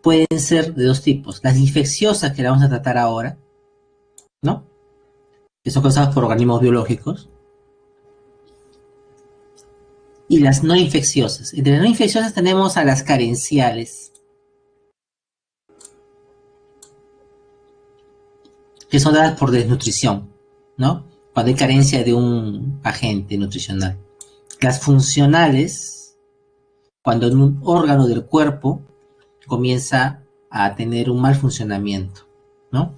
Pueden ser de dos tipos. Las infecciosas, que la vamos a tratar ahora, ¿no? Que son causadas por organismos biológicos. Y las no infecciosas. Entre las no infecciosas tenemos a las carenciales, que son dadas por desnutrición, ¿no? Cuando hay carencia de un agente nutricional. Las funcionales, cuando en un órgano del cuerpo comienza a tener un mal funcionamiento, ¿no?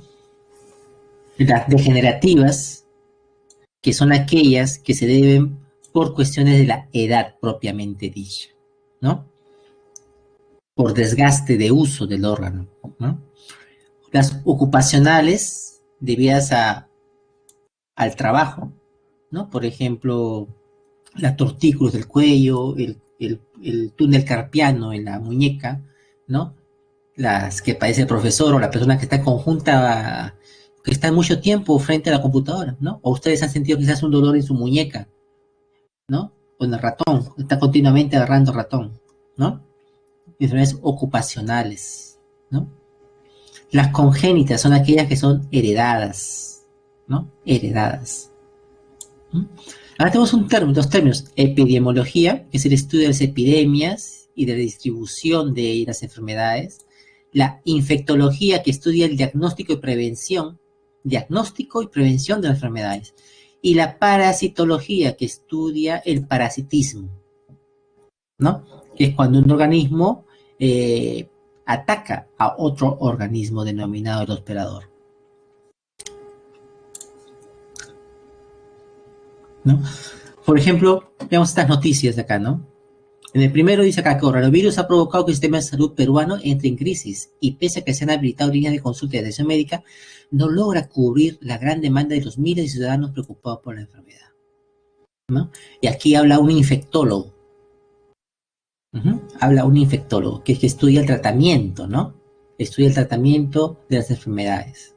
Las degenerativas, que son aquellas que se deben por cuestiones de la edad propiamente dicha, ¿no? Por desgaste de uso del órgano, ¿no? Las ocupacionales, debidas al trabajo, ¿no? Por ejemplo, la tortícolis del cuello, el túnel carpiano en la muñeca, ¿no? Las que padece el profesor o la persona que está conjunta, que está mucho tiempo frente a la computadora, ¿no? O ustedes han sentido quizás un dolor en su muñeca, ¿no? O en el ratón, está continuamente agarrando ratón, ¿no? Enfermedades ocupacionales, ¿no? Las congénitas son aquellas que son heredadas, ¿no? Heredadas. ¿No? Ahora tenemos dos términos: epidemiología, que es el estudio de las epidemias y de la distribución de las enfermedades; la infectología, que estudia el diagnóstico y prevención de las enfermedades; y la parasitología, que estudia el parasitismo, ¿no? Que es cuando un organismo ataca a otro organismo denominado el hospedador, ¿no? Por ejemplo, veamos estas noticias de acá, ¿no? En el primero dice acá: coronavirus ha provocado que el sistema de salud peruano entre en crisis y pese a que se han habilitado líneas de consulta y atención médica, no logra cubrir la gran demanda de los miles de ciudadanos preocupados por la enfermedad, ¿no? Y aquí habla un infectólogo, habla un infectólogo que es que estudia el tratamiento, ¿no? Estudia el tratamiento de las enfermedades,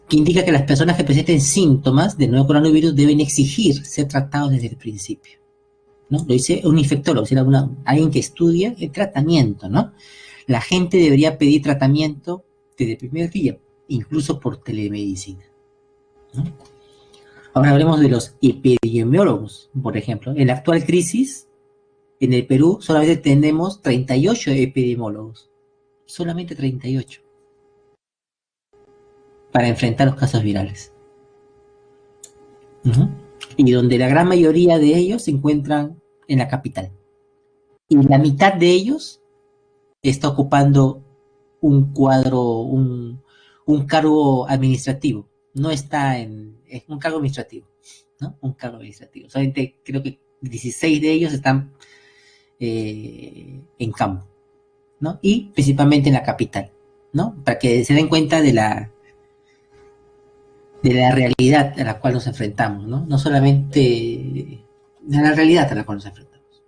que indica que las personas que presenten síntomas del nuevo coronavirus deben exigir ser tratados desde el principio, ¿no? Lo dice un infectólogo, es alguien que estudia el tratamiento, ¿no? La gente debería pedir tratamiento desde el primer día, incluso por telemedicina, ¿no? Ahora hablemos de los epidemiólogos, por ejemplo. En la actual crisis, en el Perú solamente tenemos 38 epidemiólogos, solamente 38, para enfrentar los casos virales. Uh-huh. Y donde la gran mayoría de ellos se encuentran en la capital. Y la mitad de ellos está ocupando un cuadro, un cargo administrativo. No está es un cargo administrativo, ¿no? Un cargo administrativo. Solamente creo que 16 de ellos están en campo. ¿no? Y principalmente en la capital, ¿no? Para que se den cuenta de la realidad a la cual nos enfrentamos, ¿no? No solamente de la realidad a la cual nos enfrentamos.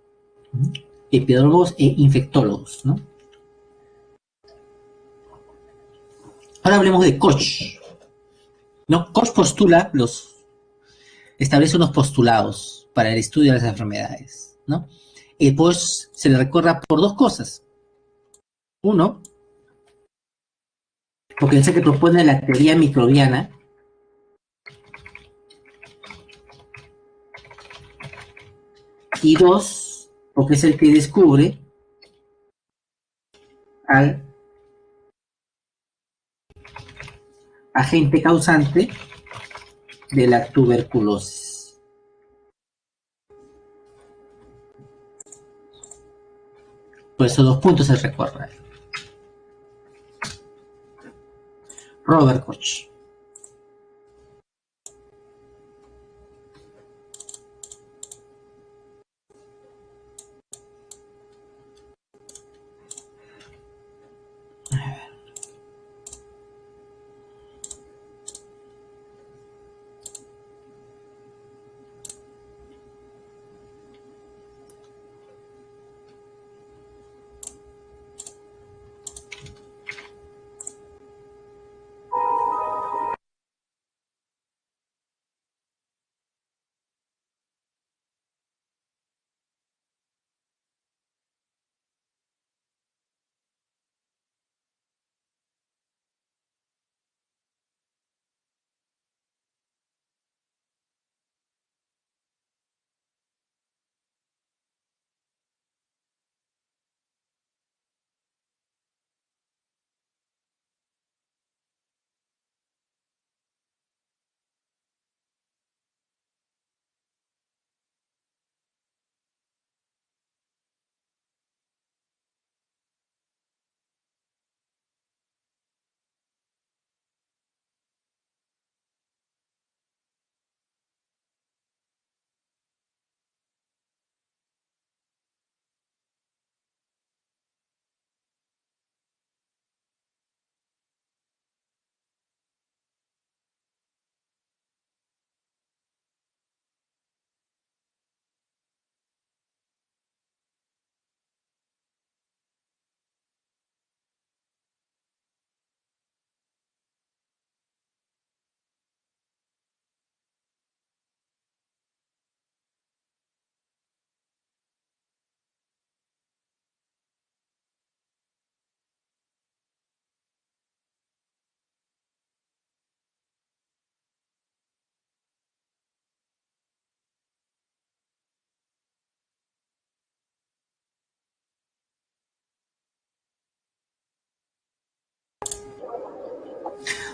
¿No? Epidemiólogos e infectólogos, ¿no? Ahora hablemos de Koch, ¿no? Koch establece unos postulados para el estudio de las enfermedades, ¿no? Y pues se le recuerda por dos cosas. Uno, porque es el que propone la teoría microbiana, y dos, porque es el que descubre al agente causante de la tuberculosis. Por esos dos puntos se recuerda. Robert Koch.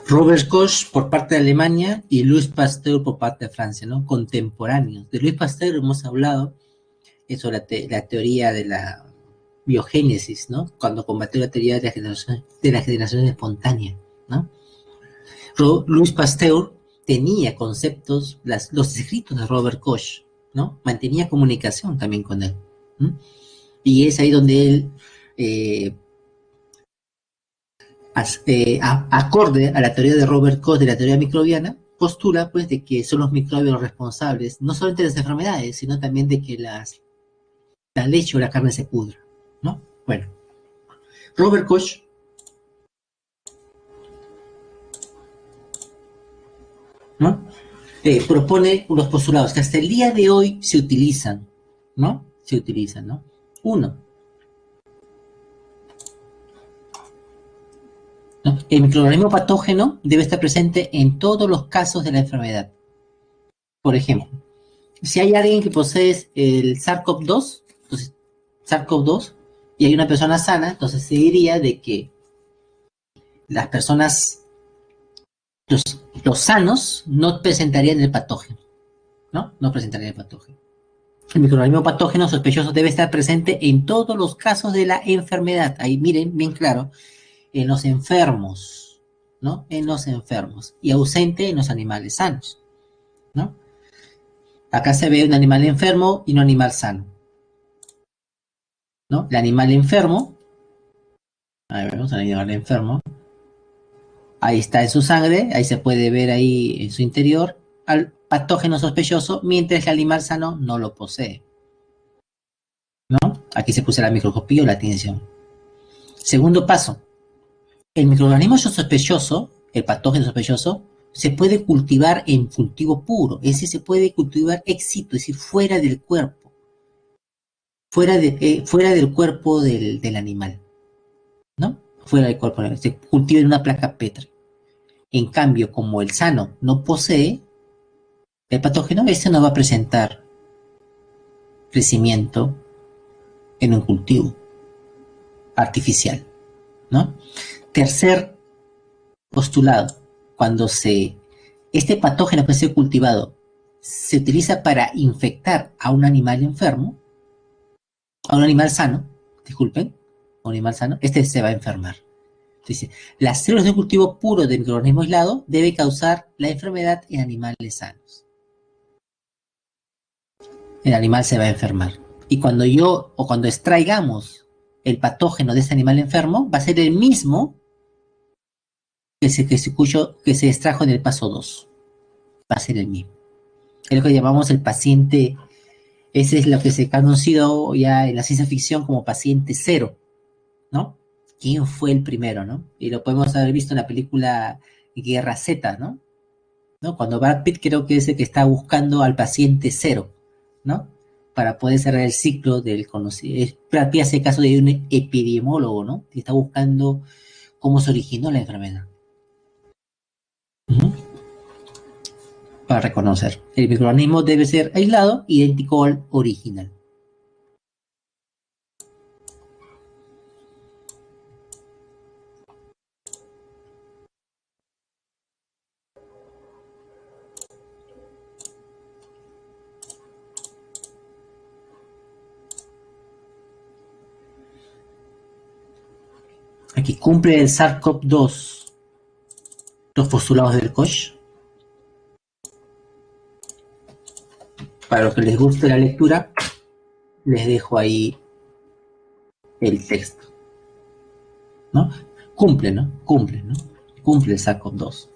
Robert Koch por parte de Alemania y Louis Pasteur por parte de Francia, ¿no? Contemporáneos. De Louis Pasteur hemos hablado sobre la teoría de la biogénesis, ¿no? Cuando combatió la teoría de la generación espontánea, ¿no? Louis Pasteur tenía conceptos, los escritos de Robert Koch, ¿no? Mantenía comunicación también con él. ¿No? Y es ahí donde él, acorde a la teoría de Robert Koch, de la teoría microbiana, postula pues de que son los microbios responsables no solamente de las enfermedades, sino también de que la leche o la carne se pudra, ¿no? Bueno, Robert Koch ¿no? Propone unos postulados que hasta el día de hoy se utilizan, ¿no? Se utilizan, ¿no? Uno, ¿no? El microorganismo patógeno debe estar presente en todos los casos de la enfermedad. Por ejemplo, si hay alguien que posee el SARS-CoV-2, entonces SARS-CoV-2, y hay una persona sana, entonces se diría de que las personas, los, los sanos, no presentarían el patógeno, ¿no? No presentarían el patógeno. El microorganismo patógeno sospechoso debe estar presente en todos los casos de la enfermedad. Ahí miren bien claro, en los enfermos, ¿no? En los enfermos. Y ausente en los animales sanos, ¿no? Acá se ve un animal enfermo y un animal sano, ¿no? El animal enfermo Ahí vemos al animal enfermo. Ahí está en su sangre, ahí se puede ver ahí en su interior al patógeno sospechoso, mientras el animal sano no lo posee. ¿No? Aquí se puso la microscopía o la tinción. Segundo paso, el microorganismo sospechoso, el patógeno sospechoso, se puede cultivar en cultivo puro, es decir, se puede cultivar ex situ, es decir, fuera del cuerpo, fuera del cuerpo del animal, ¿no? Fuera del cuerpo, se cultiva en una placa Petri. En cambio, como el sano no posee el patógeno, ese no va a presentar crecimiento en un cultivo artificial, ¿no? Tercer postulado, cuando este patógeno puede ser cultivado se utiliza para infectar a un animal enfermo, a un animal sano, disculpen, a un animal sano, este se va a enfermar. Entonces, las células de cultivo puro de microorganismo aislado debe causar la enfermedad en animales sanos. El animal se va a enfermar. Y cuando extraigamos el patógeno de ese animal enfermo, va a ser el mismo que se extrajo en el paso 2. Va a ser el mismo. Es lo que llamamos el paciente, ese es lo que se ha conocido ya en la ciencia ficción como paciente cero, ¿no? ¿Quién fue el primero, no? Y lo podemos haber visto en la película Guerra Z, ¿no? ¿No? Cuando Brad Pitt creo que es el que está buscando al paciente cero, ¿no? Para poder cerrar el ciclo del conocido. Brad Pitt hace caso de un epidemiólogo, ¿no? Que está buscando cómo se originó la enfermedad. Uh-huh. Para reconocer. El microorganismo debe ser aislado, idéntico al original. Aquí cumple el SARS-CoV-2 los postulados del Koch. Para los que les guste la lectura, les dejo ahí el texto, ¿no? Cumple, ¿no? Cumple, ¿no? Cumple el SARS-CoV-2.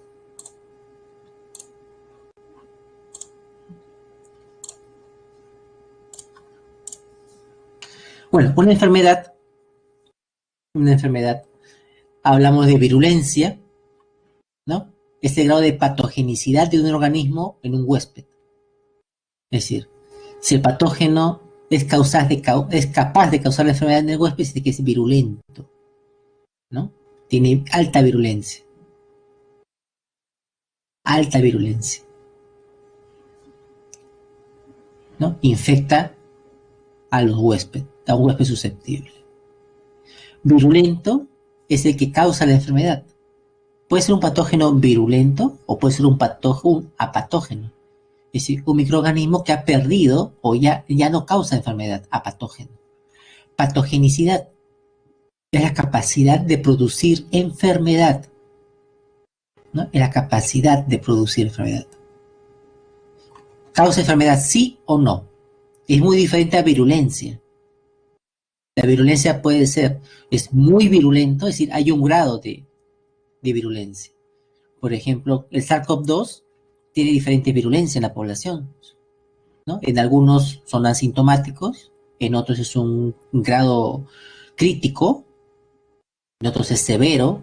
Bueno, una enfermedad, hablamos de virulencia, ¿no? Es el grado de patogenicidad de un organismo en un huésped. Es decir, si el patógeno es capaz de causar la enfermedad en el huésped, dice que es virulento, ¿no? Tiene alta virulencia. Alta virulencia, ¿no? Infecta a los huéspedes, a un huésped susceptible. Virulento es el que causa la enfermedad. Puede ser un patógeno virulento o puede ser un apatógeno. Es decir, un microorganismo que ha perdido o ya no causa enfermedad, apatógeno. Patogenicidad es la capacidad de producir enfermedad, ¿no? Es la capacidad de producir enfermedad. ¿Causa enfermedad sí o no? Es muy diferente a virulencia. La virulencia es muy virulento, es decir, hay un grado de virulencia. Por ejemplo, el SARS-CoV-2 tiene diferente virulencia en la población, ¿no? En algunos son asintomáticos, en otros es un grado crítico, en otros es severo,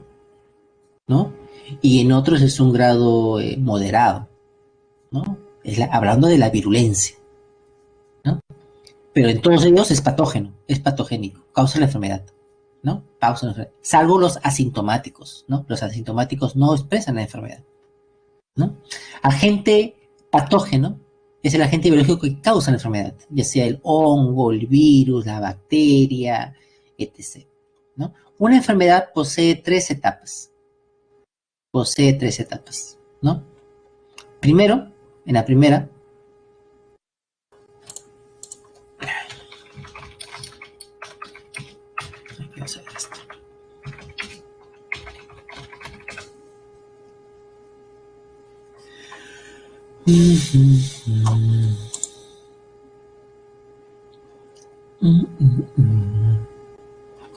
¿no? Y en otros es un grado moderado, ¿no? Hablando de la virulencia, ¿no? Pero en todos ellos es patógeno, es patogénico, causa la enfermedad, ¿no? Causa la enfermedad. Salvo los asintomáticos, ¿no? Los asintomáticos no expresan la enfermedad, ¿no? Agente patógeno es el agente biológico que causa la enfermedad, ya sea el hongo, el virus, la bacteria, etc., ¿no? Una enfermedad posee tres etapas. Posee tres etapas, ¿no? Primero, en la primera, vamos a ver esto.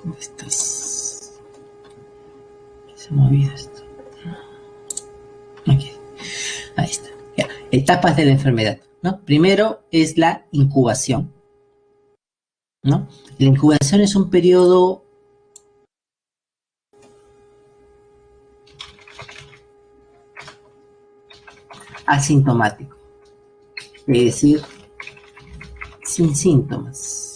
¿Dónde estás? Se me olvida esto. Aquí. Ahí está. Ya. Etapas de la enfermedad, ¿no? Primero es la incubación, ¿no? La incubación es un periodo asintomático, es decir, sin síntomas.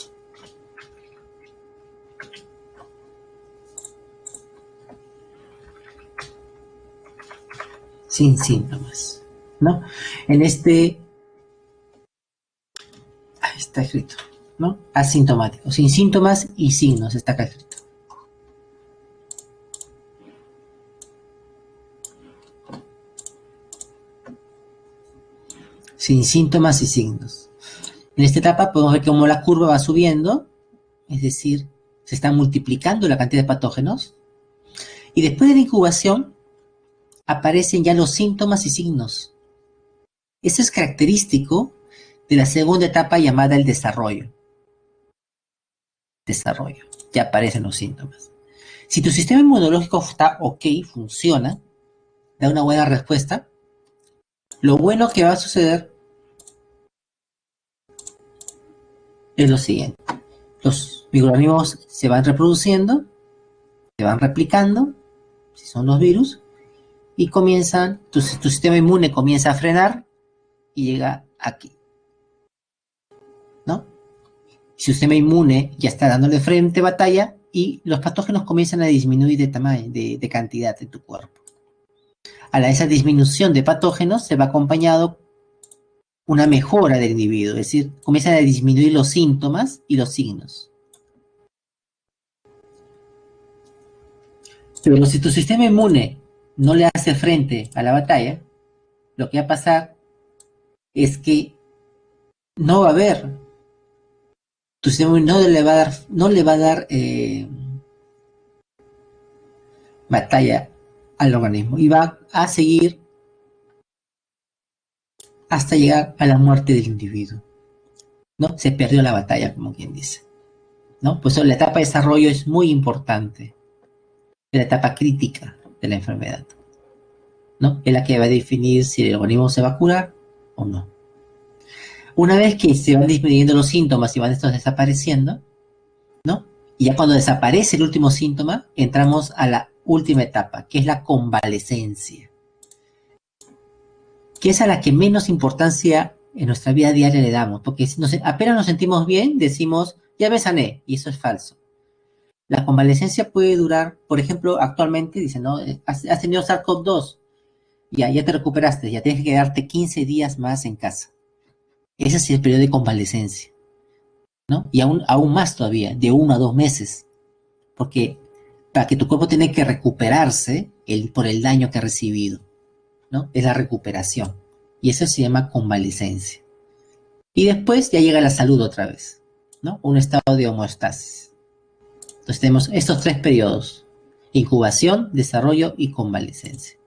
Sin síntomas, ¿no? En este, ahí está escrito, ¿no? Asintomático, sin síntomas y signos, está acá escrito. Sin síntomas y signos. En esta etapa podemos ver cómo la curva va subiendo, es decir, se está multiplicando la cantidad de patógenos, y después de la incubación aparecen ya los síntomas y signos. Eso es característico de la segunda etapa llamada el desarrollo. Desarrollo, ya aparecen los síntomas. Si tu sistema inmunológico está ok, funciona, da una buena respuesta, lo bueno que va a suceder es lo siguiente. Los microorganismos se van reproduciendo, se van replicando, si son los virus, y comienzan, tu sistema inmune comienza a frenar y llega aquí, ¿no? Su sistema inmune ya está dándole frente batalla y los patógenos comienzan a disminuir de tamaño, de cantidad en tu cuerpo. A esa disminución de patógenos se va acompañado una mejora del individuo, es decir, comienzan a disminuir los síntomas y los signos. Pero si tu sistema inmune no le hace frente a la batalla, lo que va a pasar es que no va a haber, tu sistema inmune no le va a dar batalla al organismo y va a seguir hasta llegar a la muerte del individuo, ¿no? Se perdió la batalla, como quien dice, ¿no? Pues la etapa de desarrollo es muy importante, es la etapa crítica de la enfermedad, ¿no? Es la que va a definir si el organismo se va a curar o no. Una vez que se van disminuyendo los síntomas y van estos desapareciendo, ¿no? Y ya cuando desaparece el último síntoma, entramos a la última etapa, que es la convalecencia, que es a la que menos importancia en nuestra vida diaria le damos, porque si apenas nos sentimos bien, decimos, ya me sané, y eso es falso. La convalecencia puede durar, por ejemplo, actualmente, dicen, ¿no? Has tenido SARS-CoV-2, ya te recuperaste, ya tienes que quedarte 15 días más en casa. Ese es el periodo de convalecencia, ¿no? Y aún más todavía, de 1 a 2 meses, porque para que tu cuerpo tiene que recuperarse por el daño que ha recibido, ¿no? Es la recuperación. Y eso se llama convalecencia. Y después ya llega la salud otra vez, ¿no? Un estado de homeostasis. Entonces tenemos estos 3 periodos: incubación, desarrollo y convalecencia.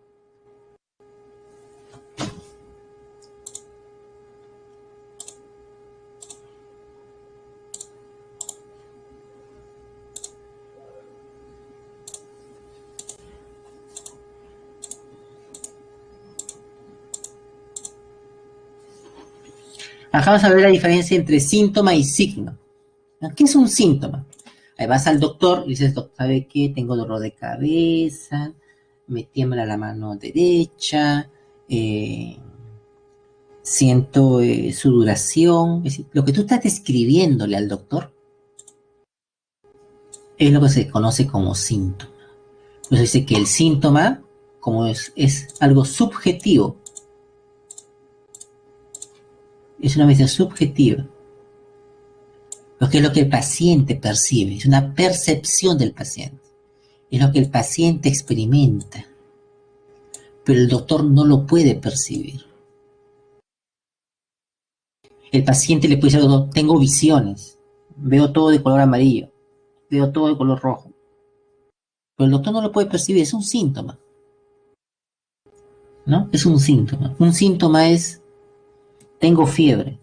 Acá vamos a ver la diferencia entre síntoma y signo. ¿Qué es un síntoma? Ahí vas al doctor y dices, doctor, ¿sabe qué? Tengo dolor de cabeza, me tiembla la mano derecha, siento sudoración. Es decir, lo que tú estás describiéndole al doctor es lo que se conoce como síntoma. Entonces dice que el síntoma, como es algo subjetivo, es una medida subjetiva, porque es lo que el paciente percibe, es una percepción del paciente, es lo que el paciente experimenta, pero el doctor no lo puede percibir. El paciente le puede decir al doctor, tengo visiones, veo todo de color amarillo, veo todo de color rojo, pero el doctor no lo puede percibir, es un síntoma, ¿no? Es un síntoma. Un síntoma es, tengo fiebre.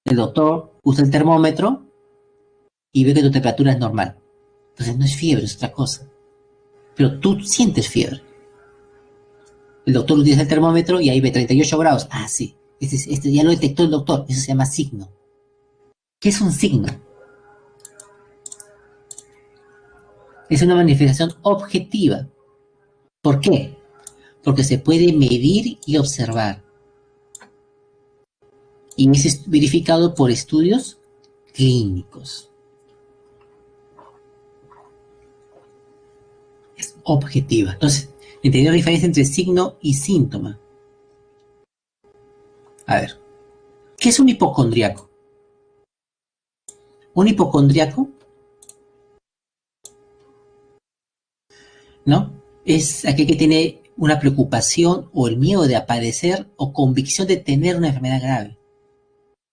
El doctor usa el termómetro y ve que tu temperatura es normal. Entonces no es fiebre, es otra cosa. pero tú sientes fiebre. El doctor utiliza el termómetro y ahí ve 38 grados. Ah, sí, este ya lo detectó el doctor, eso se llama signo. ¿Qué es un signo? Es una manifestación objetiva. ¿Por qué? Porque se puede medir y observar. Y es verificado por estudios clínicos. Es objetiva. Entonces, entender la diferencia entre signo y síntoma. A ver, ¿qué es un hipocondriaco? Un hipocondriaco, ¿no? Es aquel que tiene una preocupación o el miedo de aparecer o convicción de tener una enfermedad grave.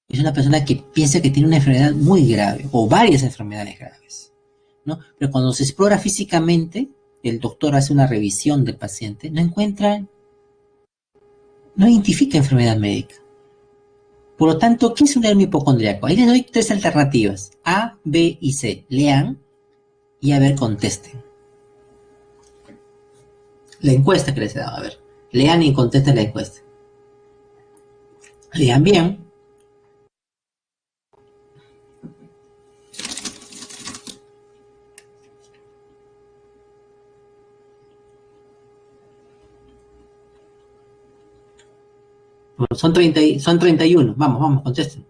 Es una persona que piensa que tiene una enfermedad muy grave o varias enfermedades graves, ¿no? Pero cuando se explora físicamente, el doctor hace una revisión del paciente, no identifica enfermedad médica. Por lo tanto, ¿qué es un nervio hipocondriaco? Ahí les doy 3 alternativas, A, B y C. Lean y a ver, contesten. La encuesta que les he dado, a ver. Lean y contesten la encuesta. Lean bien. Bueno, son 31. Vamos, contesten.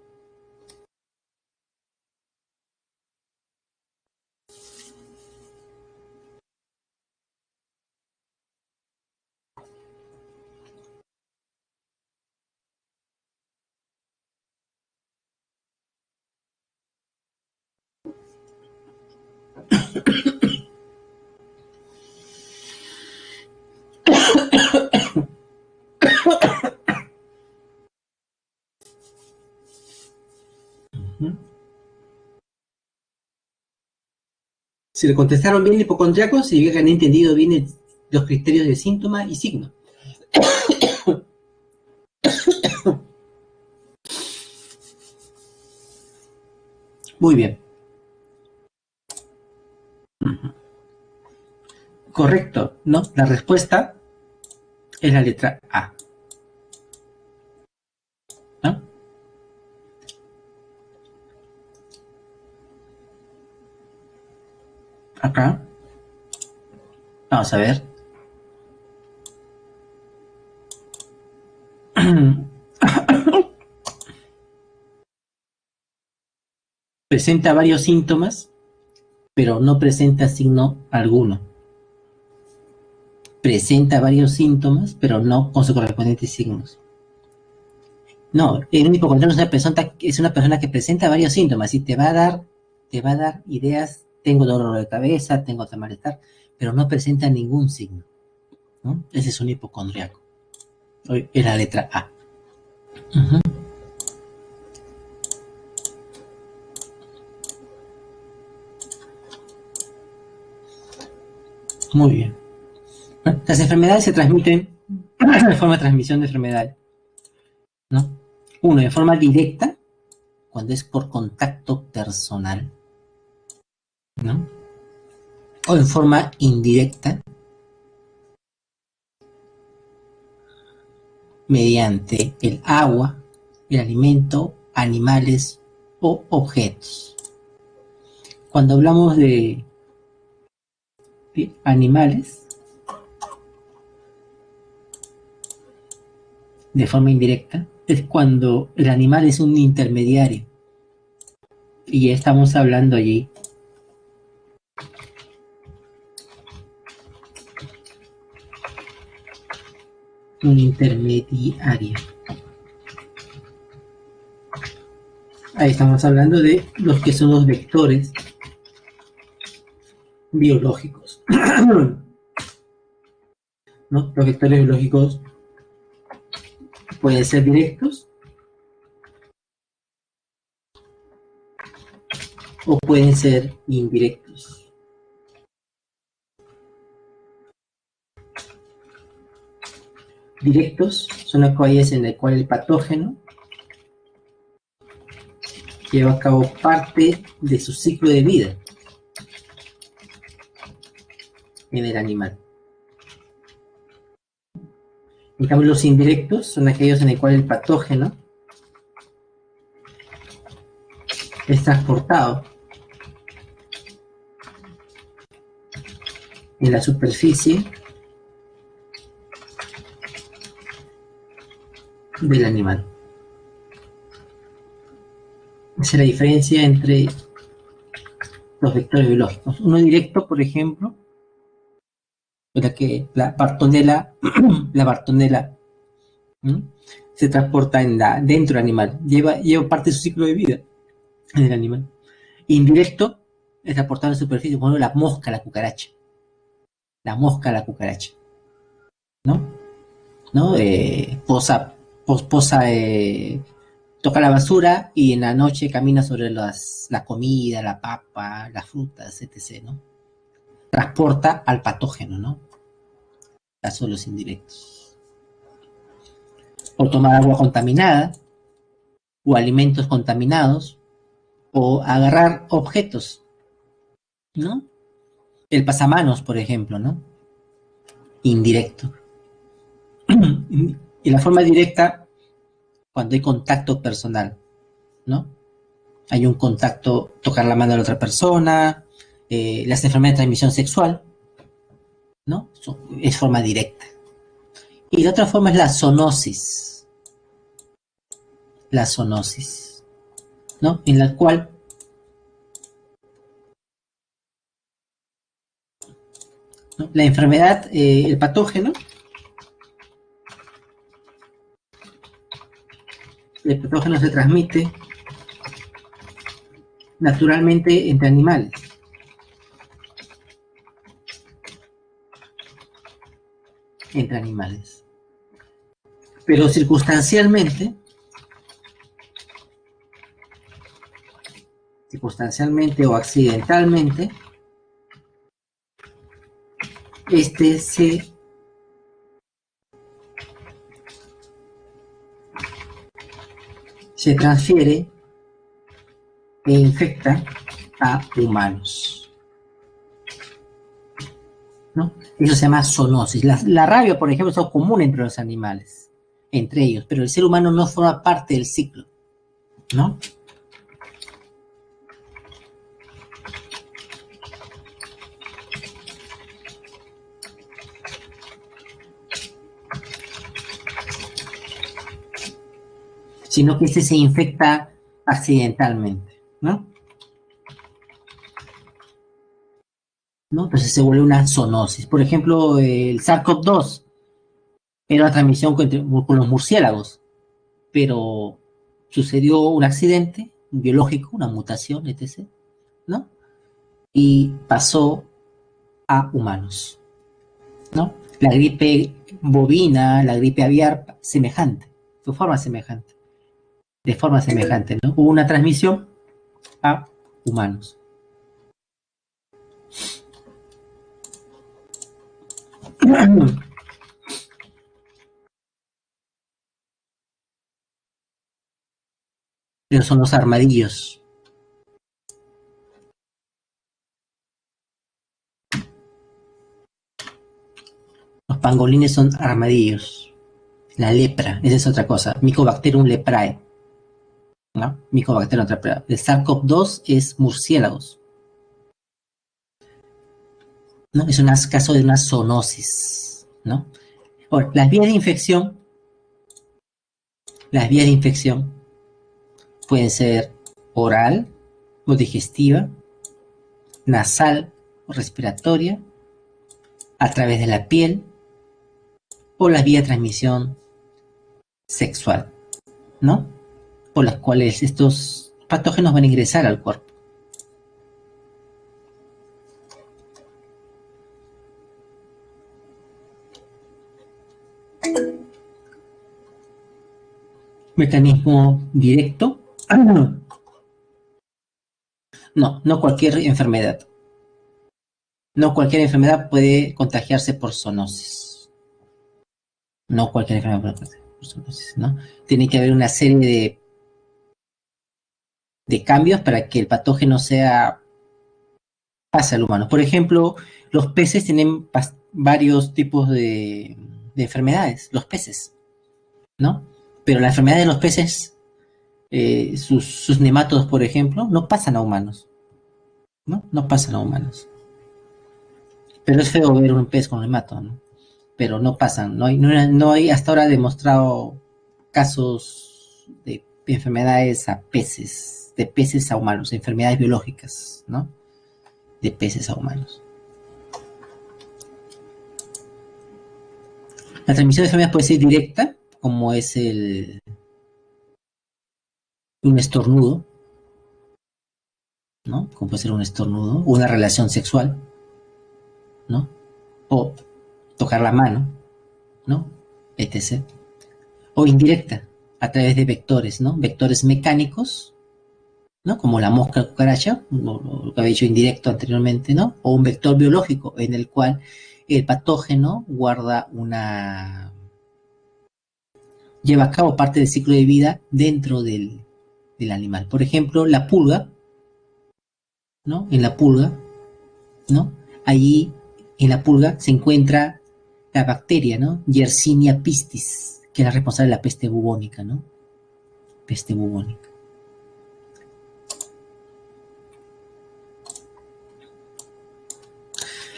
Si le contestaron bien el hipocondriaco, significa que han entendido bien los criterios de síntoma y signo. Muy bien. Correcto, ¿no? La respuesta es la letra A, ¿no? Acá. Vamos a ver. Presenta varios síntomas, pero no presenta signo alguno. Presenta varios síntomas, pero no con sus correspondientes signos. No, el hipocondriaco es una persona que presenta varios síntomas y te va a dar ideas. Tengo dolor de cabeza, tengo malestar, pero no presenta ningún signo, ¿no? Ese es un hipocondriaco. Es la letra A. Uh-huh. Muy bien. Las enfermedades se transmiten de forma de transmisión de enfermedad, ¿no? Uno, de forma directa, cuando es por contacto personal, ¿no? O en forma indirecta, mediante el agua, el alimento, animales o objetos. Cuando hablamos de animales, de forma indirecta, es cuando el animal es un intermediario. Y estamos hablando allí un intermediario. Ahí estamos hablando de los que son los vectores biológicos. ¿No? Los vectores biológicos pueden ser directos o pueden ser indirectos. Directos son aquellos en el cual el patógeno lleva a cabo parte de su ciclo de vida. en el animal. En cambio, los indirectos son aquellos en el cual el patógeno es transportado en la superficie del animal. Esa es la diferencia entre los vectores biológicos. Uno directo, por ejemplo, la que la Bartonella, la Bartonella se transporta dentro del animal, lleva parte de su ciclo de vida en el animal. Indirecto es transportado en superficie, por ejemplo, la mosca, la cucaracha. La mosca, la cucaracha. ¿No? ¿No? Posa, toca la basura y en la noche camina sobre la comida, la papa, las frutas, etc., ¿no? Transporta al patógeno, ¿no? Caso de los indirectos. O tomar agua contaminada, o alimentos contaminados, o agarrar objetos, ¿no? El pasamanos, por ejemplo, ¿no? Indirecto. Y la forma directa, cuando hay contacto personal, ¿no? Hay un contacto, tocar la mano de la otra persona, las enfermedades de transmisión sexual, ¿no? Es forma directa. Y la otra forma es la zoonosis. La zoonosis, ¿no? En la cual ¿no? La enfermedad, el patógeno se transmite naturalmente entre animales. Entre animales. Pero circunstancialmente o accidentalmente, se transfiere e infecta a humanos, ¿no? Eso se llama zoonosis. La rabia, por ejemplo, es común entre los animales, entre ellos, pero el ser humano no forma parte del ciclo, ¿no? Sino que se infecta accidentalmente, ¿no? ¿No? Entonces se vuelve una zoonosis. Por ejemplo, el SARS-CoV-2 era una transmisión con los murciélagos, pero sucedió un accidente biológico, una mutación, etc., ¿no? Y pasó a humanos, ¿no? La gripe bovina, la gripe aviar, semejante, de forma semejante, ¿no? Hubo una transmisión a humanos. Esos son los armadillos. Los pangolines son armadillos. La lepra, esa es otra cosa. Mycobacterium leprae, ¿no? Mycobacterium leprae. El SARS-CoV-2 es murciélagos, ¿no? Es un caso de una zoonosis, ¿no? Ahora, las vías de infección pueden ser oral o digestiva, nasal o respiratoria, a través de la piel o la vía de transmisión sexual, ¿no? Por las cuales estos patógenos van a ingresar al cuerpo. Mecanismo directo. No cualquier enfermedad. No cualquier enfermedad puede contagiarse por zoonosis. No cualquier enfermedad puede contagiarse por zoonosis, ¿no? Tiene que haber una serie de cambios para que el patógeno sea pasa al humano. Por ejemplo, los peces tienen varios tipos de enfermedades, los peces, ¿no? Pero la enfermedad de los peces, sus nemátodos, por ejemplo, no pasan a humanos, ¿no? No pasan a humanos. Pero es feo ver un pez con nemátodo, ¿no? Pero no pasan, no hay hasta ahora demostrado casos de enfermedades a peces, de peces a humanos, enfermedades biológicas, ¿no? De peces a humanos. La transmisión de enfermedades puede ser directa, como es un estornudo, ¿no? Como puede ser un estornudo, una relación sexual, ¿no? O tocar la mano, ¿no? Etc. O indirecta, a través de vectores, ¿no? Vectores mecánicos, ¿no? Como la mosca cucaracha, lo que había dicho indirecto anteriormente, ¿no? O un vector biológico en el cual el patógeno guarda lleva a cabo parte del ciclo de vida dentro del animal. Por ejemplo, la pulga, ¿no? En la pulga, ¿no? Allí, en la pulga, se encuentra la bacteria, ¿no? Yersinia pistis, que es la responsable de la peste bubónica, ¿no? Peste bubónica.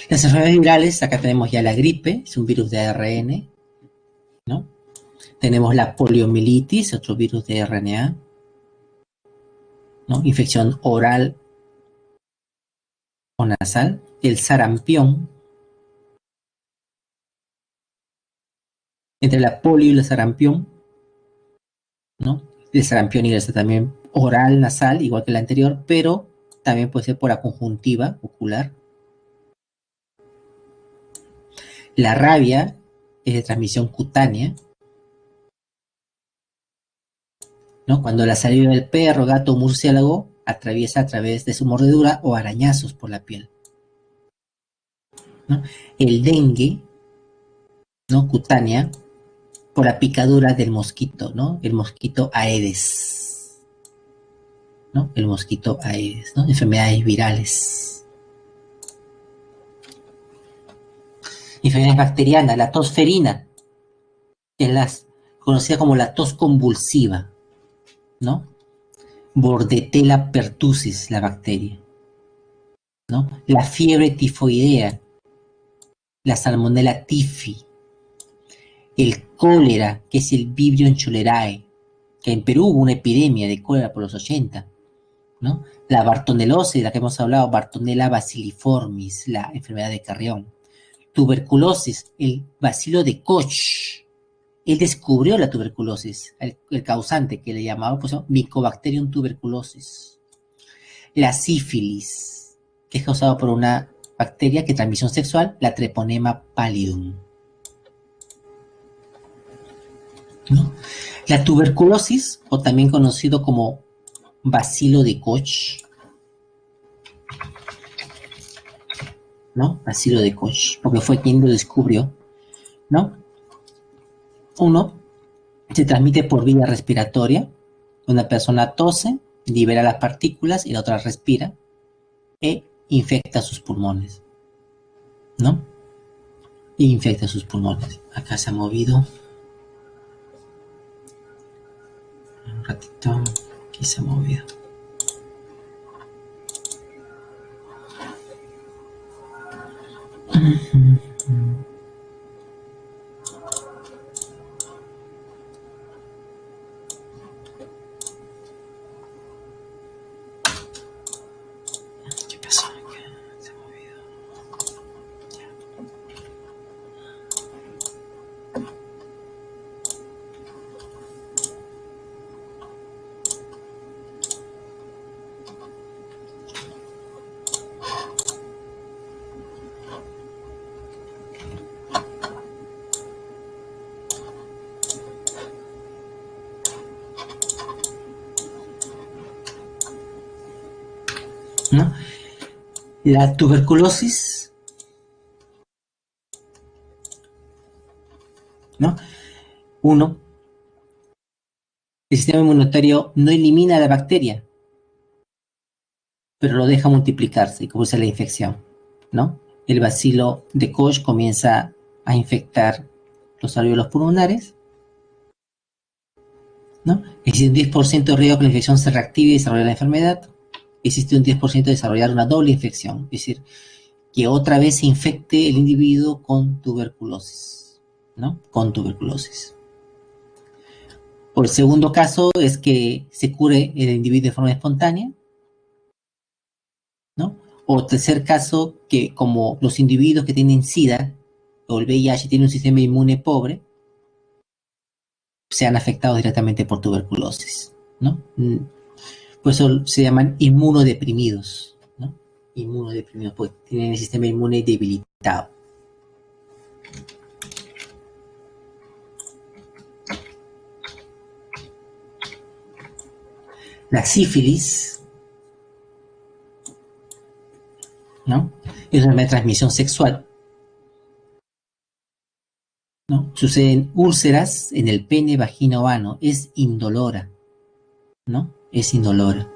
Las enfermedades virales, acá tenemos ya la gripe, es un virus de ARN, ¿no? Tenemos la poliomielitis, otro virus de RNA, ¿no? Infección oral o nasal, el sarampión, entre la polio y el sarampión, ¿no? El sarampión ingresa también oral, nasal, igual que el anterior, pero también puede ser por la conjuntiva ocular. La rabia es de transmisión cutánea, ¿no? Cuando la saliva del perro, gato o murciélago atraviesa a través de su mordedura o arañazos por la piel, ¿no? El dengue, ¿no? Cutánea, por la picadura del mosquito, ¿no? El mosquito Aedes, ¿no? El mosquito Aedes, ¿no? Enfermedades virales. Enfermedades bacterianas, la tos ferina, que es la conocida como la tos convulsiva, ¿no? Bordetella pertussis, la bacteria, ¿no? La fiebre tifoidea, la salmonella tifi, el cólera, que es el Vibrio cholerae, que en Perú hubo una epidemia de cólera por los 80, ¿no? La bartonelosis, de la que hemos hablado, Bartonella bacilliformis, la enfermedad de Carrión. Tuberculosis, el bacilo de Koch. Él descubrió la tuberculosis, el causante que le llamaba pues, Mycobacterium tuberculosis. La sífilis, que es causada por una bacteria que transmisión sexual, la Treponema pallidum, ¿no? La tuberculosis, o también conocido como bacilo de Koch, ¿no? Bacilo de Koch, porque fue quien lo descubrió, ¿no? Uno se transmite por vía respiratoria. Una persona tose, libera las partículas y la otra respira e infecta sus pulmones, ¿no? E infecta sus pulmones. Acá se ha movido. Un ratito. Aquí se ha movido. ¿Qué pasó? Se ha movido. ¿No? La tuberculosis, ¿no? Uno, el sistema inmunitario no elimina la bacteria, pero lo deja multiplicarse y produce la infección, ¿no? El bacilo de Koch comienza a infectar los alvéolos pulmonares, ¿no? Existe un 10% de riesgo que la infección se reactive y desarrolle la enfermedad. Existe un 10% de desarrollar una doble infección, es decir, que otra vez se infecte el individuo con tuberculosis, ¿no? Con tuberculosis. Por el segundo caso es que se cure el individuo de forma espontánea, ¿no? O tercer caso, que como los individuos que tienen SIDA o el VIH tienen un sistema inmune pobre, sean afectados directamente por tuberculosis, ¿no? Por eso se llaman inmunodeprimidos, ¿no? Inmunodeprimidos, porque tienen el sistema inmune debilitado. La sífilis, ¿no? Es una transmisión sexual, ¿no? Suceden úlceras en el pene, vagina o ano. Es indolora, ¿no? Es indolora.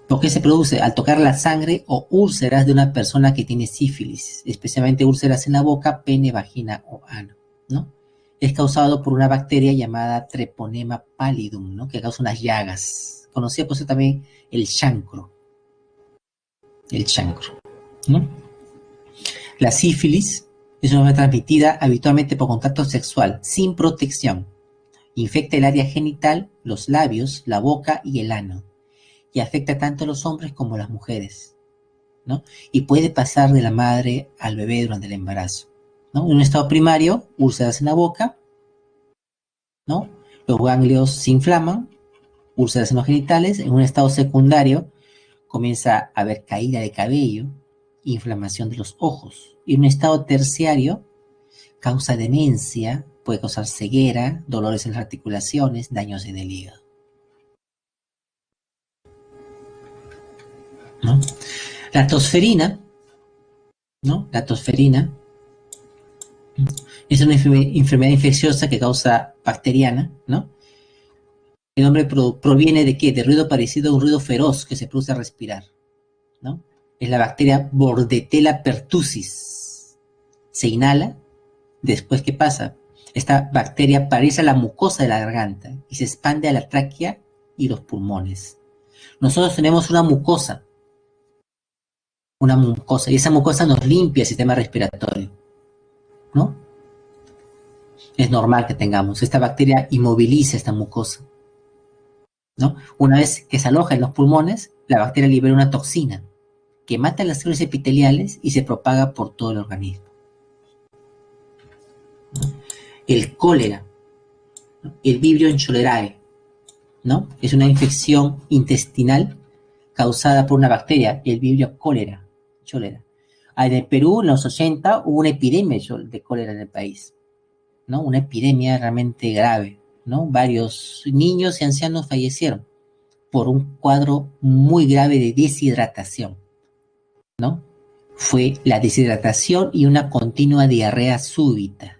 ¿Por qué se produce? Al tocar la sangre o úlceras de una persona que tiene sífilis, especialmente úlceras en la boca, pene, vagina o ano, ¿no? Es causado por una bacteria llamada Treponema pallidum, ¿no? Que causa unas llagas. Conocida por eso también el chancro. El chancro, ¿no? La sífilis es una enfermedad transmitida habitualmente por contacto sexual, sin protección. Infecta el área genital, los labios, la boca y el ano. Y afecta tanto a los hombres como a las mujeres, ¿no? Y puede pasar de la madre al bebé durante el embarazo, ¿no? En un estado primario, úlceras en la boca, ¿no? Los ganglios se inflaman, úlceras en los genitales. En un estado secundario, comienza a haber caída de cabello, inflamación de los ojos. Y en un estado terciario, causa demencia, puede causar ceguera, dolores en las articulaciones, daños en el hígado, ¿no? La tosferina, ¿no? La tosferina es una enfermedad infecciosa que causa bacteriana, ¿no? El nombre proviene de ¿qué? De ruido parecido a un ruido feroz que se produce al respirar, ¿no? Es la bacteria Bordetella pertussis. Se inhala, después ¿qué pasa? Esta bacteria paraliza la mucosa de la garganta y se expande a la tráquea y los pulmones. Nosotros tenemos una mucosa, y esa mucosa nos limpia el sistema respiratorio, ¿no? Es normal que tengamos. Esta bacteria inmoviliza esta mucosa, ¿no? Una vez que se aloja en los pulmones, la bacteria libera una toxina que mata las células epiteliales y se propaga por todo el organismo. El cólera, ¿no? El Vibrio cholerae, ¿no? Es una infección intestinal causada por una bacteria, el Vibrio cholera. En el Perú, en los 80, hubo una epidemia de cólera en el país, ¿no? Una epidemia realmente grave, ¿no? Varios niños y ancianos fallecieron por un cuadro muy grave de deshidratación, ¿no? Fue la deshidratación y una continua diarrea súbita,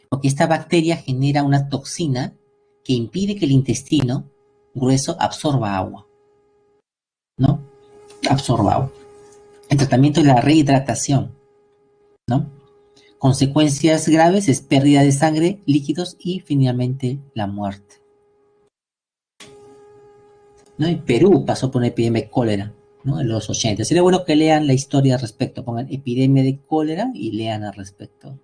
porque esta bacteria genera una toxina que impide que el intestino grueso absorba agua, ¿no? Absorba agua. El tratamiento es la rehidratación, ¿no? Consecuencias graves es pérdida de sangre, líquidos y finalmente la muerte, ¿no? Y Perú pasó por una epidemia de cólera, ¿no? En los 80. Sería bueno que lean la historia al respecto, pongan epidemia de cólera y lean al respecto.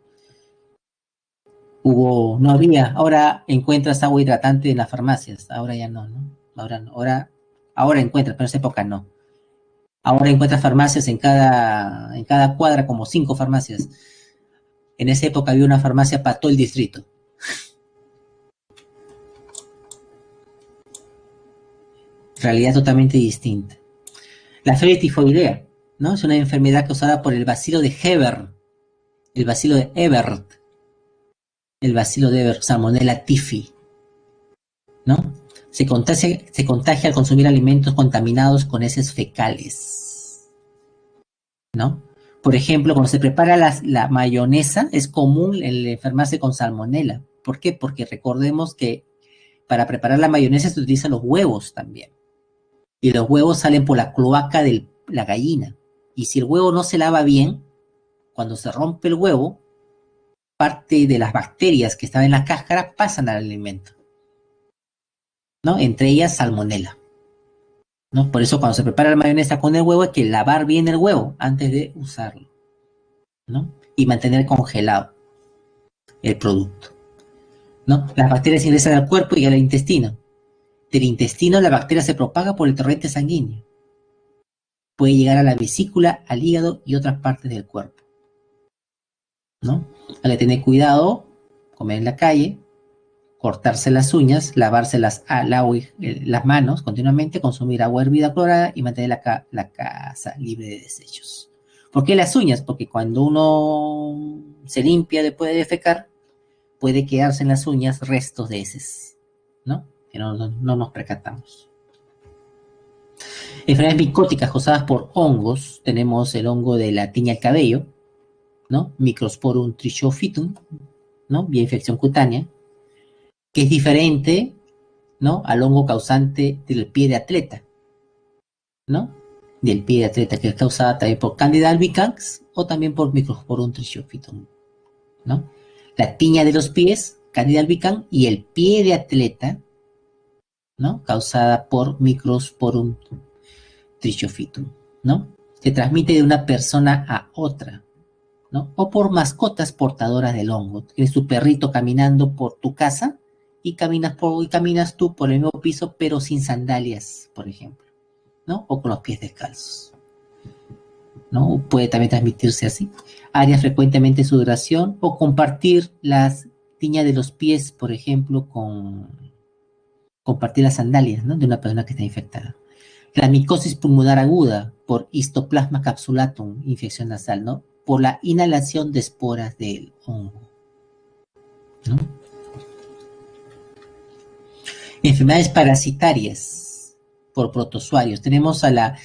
No había, ahora encuentras agua hidratante en las farmacias, ahora ya no, ¿no? Ahora encuentras, pero en esa época no. Ahora encuentras farmacias en cada cuadra, como 5 farmacias. En esa época había una farmacia para todo el distrito. Realidad totalmente distinta. La fiebre tifoidea, ¿no? Es una enfermedad causada por el bacilo de Hebert, el bacilo de Ebert, Salmonella typhi, ¿no? Se contagia al consumir alimentos contaminados con heces fecales, ¿no? Por ejemplo, cuando se prepara la mayonesa, es común el enfermarse con salmonela. ¿Por qué? Porque recordemos que para preparar la mayonesa se utilizan los huevos también, Y los huevos salen por la cloaca de la gallina. Y si el huevo no se lava bien, cuando se rompe el huevo, parte de las bacterias que estaban en la cáscara pasan al alimento, ¿no? Entre ellas salmonela, ¿no? Por eso cuando se prepara la mayonesa con el huevo hay que lavar bien el huevo antes de usarlo, ¿no? Y mantener congelado el producto, ¿no? Las bacterias ingresan al cuerpo y al intestino. Del intestino la bacteria se propaga por el torrente sanguíneo. Puede llegar a la vesícula, al hígado y otras partes del cuerpo, ¿no? Hay que tener cuidado, comer en la calle, cortarse las uñas, lavárselas al agua y las manos continuamente, consumir agua hervida clorada y mantener la casa libre de desechos. ¿Por qué las uñas? Porque cuando uno se limpia después de defecar, puede quedarse en las uñas restos de heces, ¿no? Que no nos percatamos. Enfermedades micóticas causadas por hongos, tenemos el hongo de la tiña del cabello, ¿no? Microsporum trichophytum, ¿no? Vía infección cutánea, que es diferente, ¿no? Al hongo causante del pie de atleta, ¿no? Del pie de atleta, que es causada también por Candida albicans o también por Microsporum trichophytum, ¿no? La tiña de los pies, Candida albicans, y el pie de atleta, ¿no? Causada por Microsporum trichophytum, ¿no? Se transmite de una persona a otra, ¿no? O por mascotas portadoras del hongo. Tienes tu perrito caminando por tu casa y caminas tú por el mismo piso, pero sin sandalias, por ejemplo, ¿no? O con los pies descalzos, ¿no? Puede también transmitirse así. Área frecuentemente sudoración o compartir las tiñas de los pies, por ejemplo, compartir las sandalias, ¿no? De una persona que está infectada. La micosis pulmonar aguda por Histoplasma capsulatum, infección nasal, ¿no? Por la inhalación de esporas del hongo, ¿no? Enfermedades parasitarias por protozoarios. Tenemos a la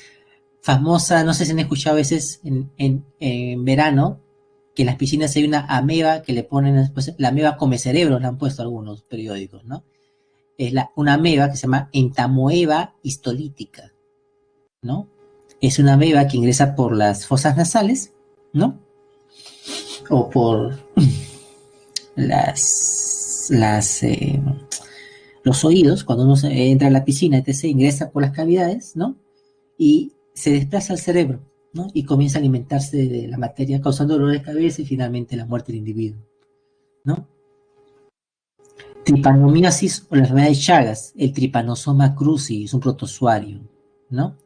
famosa, no sé si han escuchado a veces en verano, que en las piscinas hay una ameba que le ponen, pues, la ameba come cerebros, le han puesto algunos periódicos, ¿no? Es una ameba que se llama Entamoeba histolítica, ¿no? Es una ameba que ingresa por las fosas nasales, ¿no? O por los oídos, cuando uno entra a la piscina, etc., ingresa por las cavidades, ¿no? Y se desplaza al cerebro, ¿no? Y comienza a alimentarse de la materia, causando dolor de cabeza y finalmente la muerte del individuo, ¿no? Tripanomiasis o la enfermedad de Chagas, el Trypanosoma cruzi, es un protozoario, ¿no?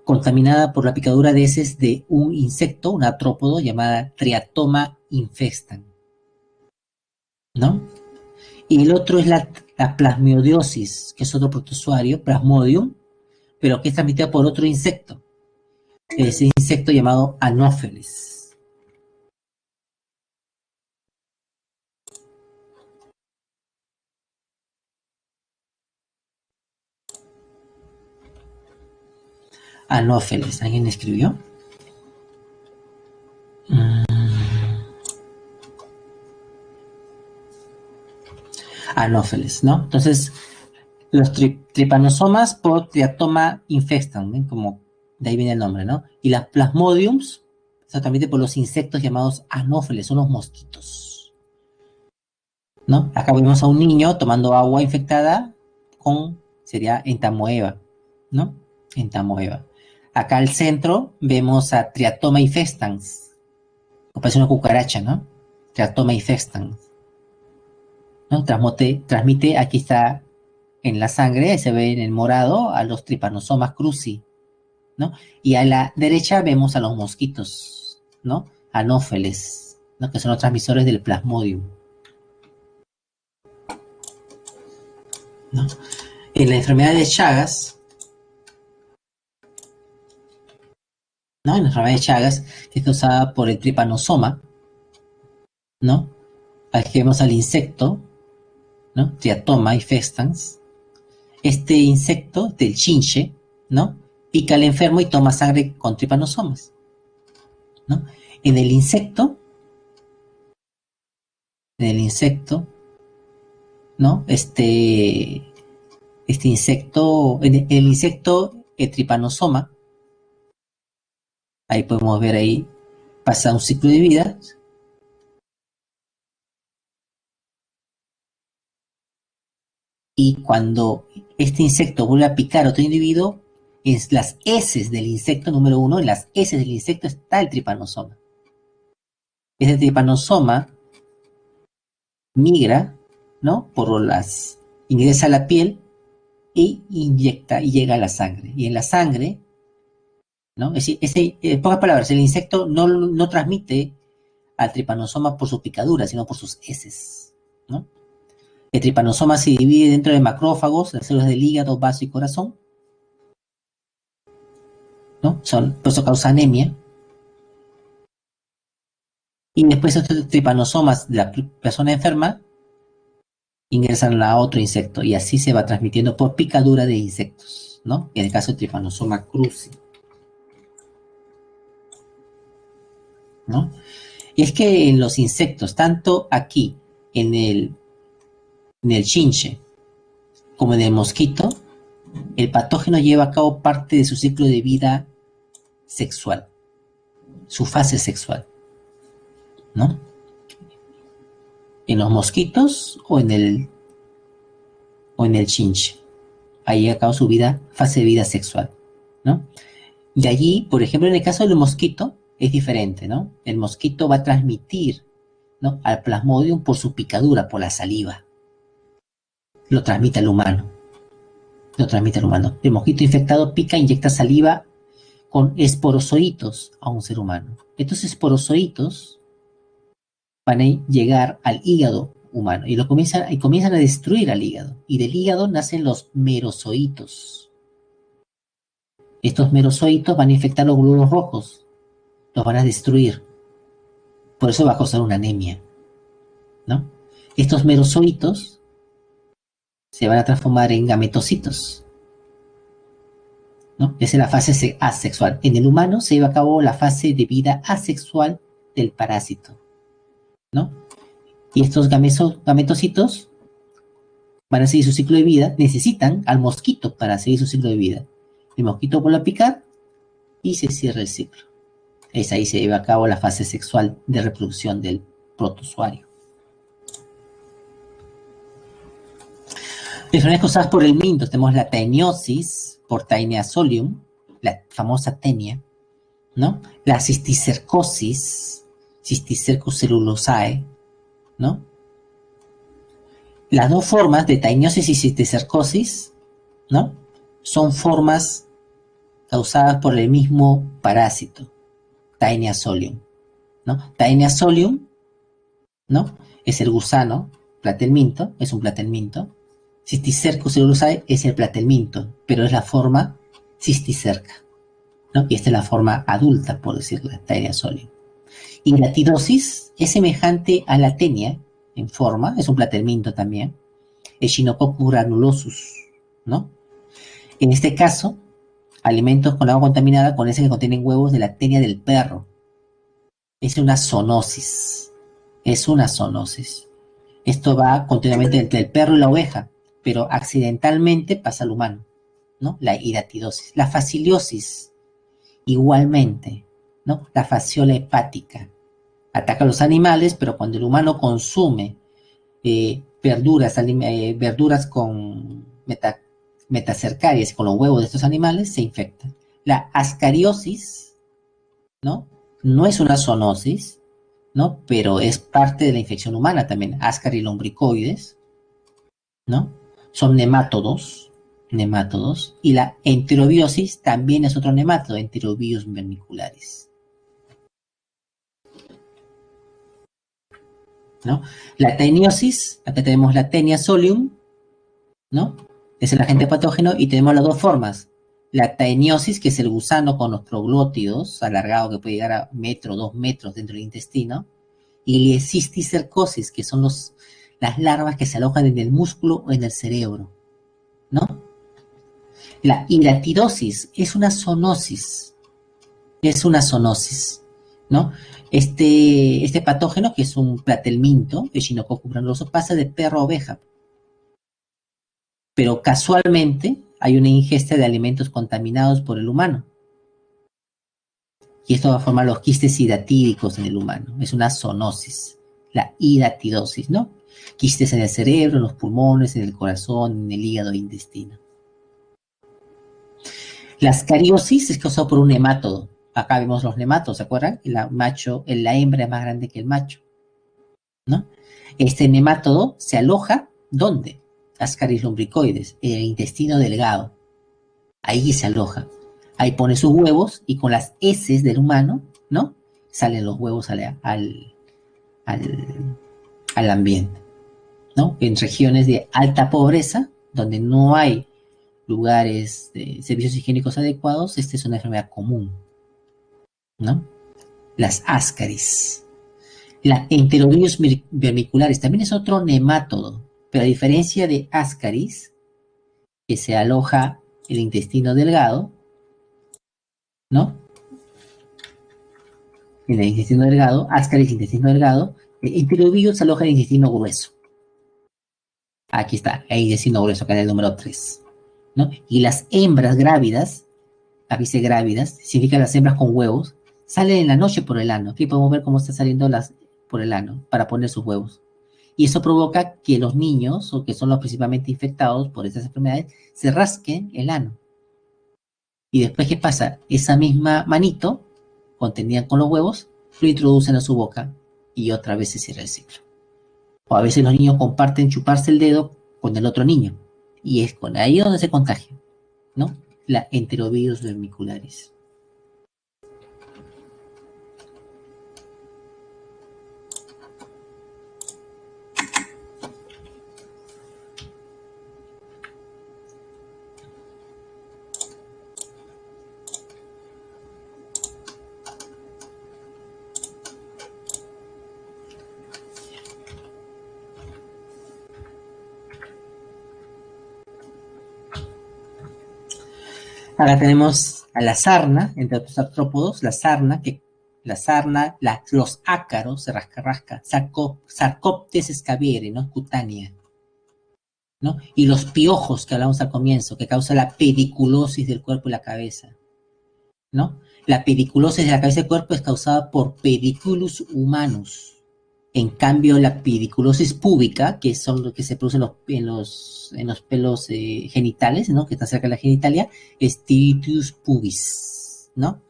Contaminada por la picadura de heces de un insecto, un artrópodo llamada Triatoma infestan, ¿no? Y el otro es la plasmodiosis, que es otro protozoario, Plasmodium, pero que es transmitida por otro insecto, ese insecto llamado Anopheles. Anopheles, ¿alguien escribió? Anopheles, ¿no? Entonces, los tripanosomas por Triatoma infestan, ¿eh? Como de ahí viene el nombre, ¿no? Y las plasmodiums, exactamente por los insectos llamados anófeles, son los mosquitos, ¿no? Acá vemos a un niño tomando agua infectada sería entamoeba, ¿no? Entamoeba. Acá al centro vemos a Triatoma infestans, que parece una cucaracha, ¿no? Triatoma infestans, ¿no? Transmite, aquí está en la sangre, se ve en el morado, a los Trypanosomas cruzi, ¿no? Y a la derecha vemos a los mosquitos, ¿no? Anófeles, ¿no? Que son los transmisores del Plasmodium, ¿no? En la enfermedad de Chagas, ¿no? En la enfermedad de Chagas, que es causada por el Trypanosoma, ¿no? Aquí vemos al insecto, ¿no? Triatoma infestans. Este insecto, del chinche, ¿no? Pica al enfermo y toma sangre con tripanosomas, ¿no? En el insecto, ¿no? Este insecto, el insecto Trypanosoma, ahí podemos ver ahí, pasa un ciclo de vida. Y cuando este insecto vuelve a picar a otro individuo, en las heces del insecto número uno, en las heces del insecto está el tripanosoma. Ese tripanosoma migra, ¿no? Ingresa a la piel e inyecta y llega a la sangre. Y en la sangre, ¿no? En pocas palabras, el insecto no transmite al tripanosoma por su picadura, sino por sus heces, ¿no? El tripanosoma se divide dentro de macrófagos, las células del hígado, vaso y corazón, ¿no? Por eso causa anemia. Y después estos tripanosomas de la persona enferma ingresan a otro insecto y así se va transmitiendo por picadura de insectos, ¿no? En el caso del Trypanosoma cruzi, ¿no? Y es que en los insectos, tanto aquí en el chinche como en el mosquito, el patógeno lleva a cabo parte de su ciclo de vida sexual, su fase sexual, ¿no? En los mosquitos o en el chinche. Ahí lleva a cabo su fase de vida sexual, ¿no? De allí, por ejemplo, en el caso del mosquito, es diferente, ¿no? El mosquito va a transmitir, ¿no?, al plasmodium por su picadura, por la saliva. Lo transmite al humano. Lo transmite al humano. El mosquito infectado pica, inyecta saliva con esporozoitos a un ser humano. Estos esporozoitos van a llegar al hígado humano y comienzan a destruir al hígado. Y del hígado nacen los merozoitos. Estos merozoitos van a infectar los glóbulos rojos, los van a destruir. Por eso va a causar una anemia, ¿no? Estos merozoitos se van a transformar en gametocitos, ¿no? Esa es la fase asexual. En el humano se lleva a cabo la fase de vida asexual del parásito, ¿no? Y estos gametocitos van a seguir su ciclo de vida, necesitan al mosquito para seguir su ciclo de vida. El mosquito vuelve a picar y se cierra el ciclo. Ahí se lleva a cabo la fase sexual de reproducción del protozoario. Enfermedades causadas por el minto, tenemos la taeniosis por Taenia solium, la famosa tenia, ¿no? La cisticercosis, Cysticercus cellulosae, ¿no? Las dos formas de taeniosis y cisticercosis, ¿no?, son formas causadas por el mismo parásito, Taenia solium, ¿no? Taenia solium, ¿no?, es el gusano, platelminto, es un platelminto. Cysticercus cellulosae es el platelminto, pero es la forma cisticerca, ¿no? Y esta es la forma adulta, por decirlo, Taenia solium. Y la tirosis es semejante a la tenia en forma, es un platelminto también, Echinococcus granulosus, ¿no? En este caso, alimentos con agua contaminada con ese que contienen huevos de la tenia del perro. Es una zoonosis. Es una zoonosis. Esto va continuamente entre el perro y la oveja, pero accidentalmente pasa al humano, ¿no? La hidatidosis. La faciliosis, igualmente, ¿no? La fasciola hepática. Ataca a los animales, pero cuando el humano consume verduras con metacercarias, con los huevos de estos animales, se infecta. La ascariosis, ¿no?, no es una zoonosis, ¿no?, pero es parte de la infección humana también. Ascaris y lombricoides, ¿no?, son nemátodos, y la enterobiosis también es otro nemátodo, Enterobius vermicularis, ¿no? La taeniosis, acá tenemos la Taenia solium, ¿no? Es el agente patógeno y tenemos las dos formas. La taeniosis, que es el gusano con los proglótidos, alargado que puede llegar a 1, 2 metros dentro del intestino, y la cisticercosis, que son las larvas que se alojan en el músculo o en el cerebro, ¿no? La hidatidosis es una zoonosis, ¿no? Este patógeno, que es un platelminto, Echinococcus granuloso, pasa de perro a oveja. pero casualmente hay una ingesta de alimentos contaminados por el humano. Y esto va a formar los quistes hidatídicos en el humano. Es una zoonosis, la hidatidosis, ¿no? Quistes en el cerebro, en los pulmones, en el corazón, en el hígado e intestino. La ascariosis es causada por un nemátodo. Acá vemos los nematodos, ¿se acuerdan? La hembra es más grande que el macho, ¿no? Este nemátodo se aloja, ¿dónde? Ascaris lumbricoides, en el intestino delgado. Ahí se aloja. Ahí pone sus huevos y con las heces del humano, ¿no? Salen los huevos al ambiente, ¿no? En regiones de alta pobreza, donde no hay lugares de servicios higiénicos adecuados, esta es una enfermedad común, ¿no? Las ascaris. La Enterovirus vermicularis también es otro nemátodo, pero a diferencia de ascaris, que se aloja en el intestino delgado, ¿no? En el intestino delgado, ascaris, intestino delgado, el enterovirus se aloja en el intestino grueso. Aquí está, el intestino grueso, acá en el número 3, ¿no? Y las hembras grávidas, aquí dice grávidas, significa las hembras con huevos, salen en la noche por el ano. Aquí podemos ver cómo están saliendo por el ano para poner sus huevos. Y eso provoca que los niños, o que son los principalmente infectados por estas enfermedades, se rasquen el ano. Y después, ¿qué pasa? Esa misma manito, contenida con los huevos, lo introducen a su boca y otra vez se cierra el ciclo. O a veces los niños comparten chuparse el dedo con el otro niño. Y es con ahí donde se contagia, ¿no? La enterovirus vermicularis. Acá tenemos a la sarna, entre otros artrópodos, la sarna, los ácaros, se rasca, Sarcoptes scabieri, ¿no? Cutánea, ¿no? Y los piojos que hablamos al comienzo, que causa la pediculosis del cuerpo y la cabeza, ¿no? La pediculosis de la cabeza y el cuerpo es causada por pediculus humanus. En cambio, la pediculosis púbica, que son lo que se produce en los pelos genitales, ¿no? Que están cerca de la genitalia, es titius pubis, ¿no?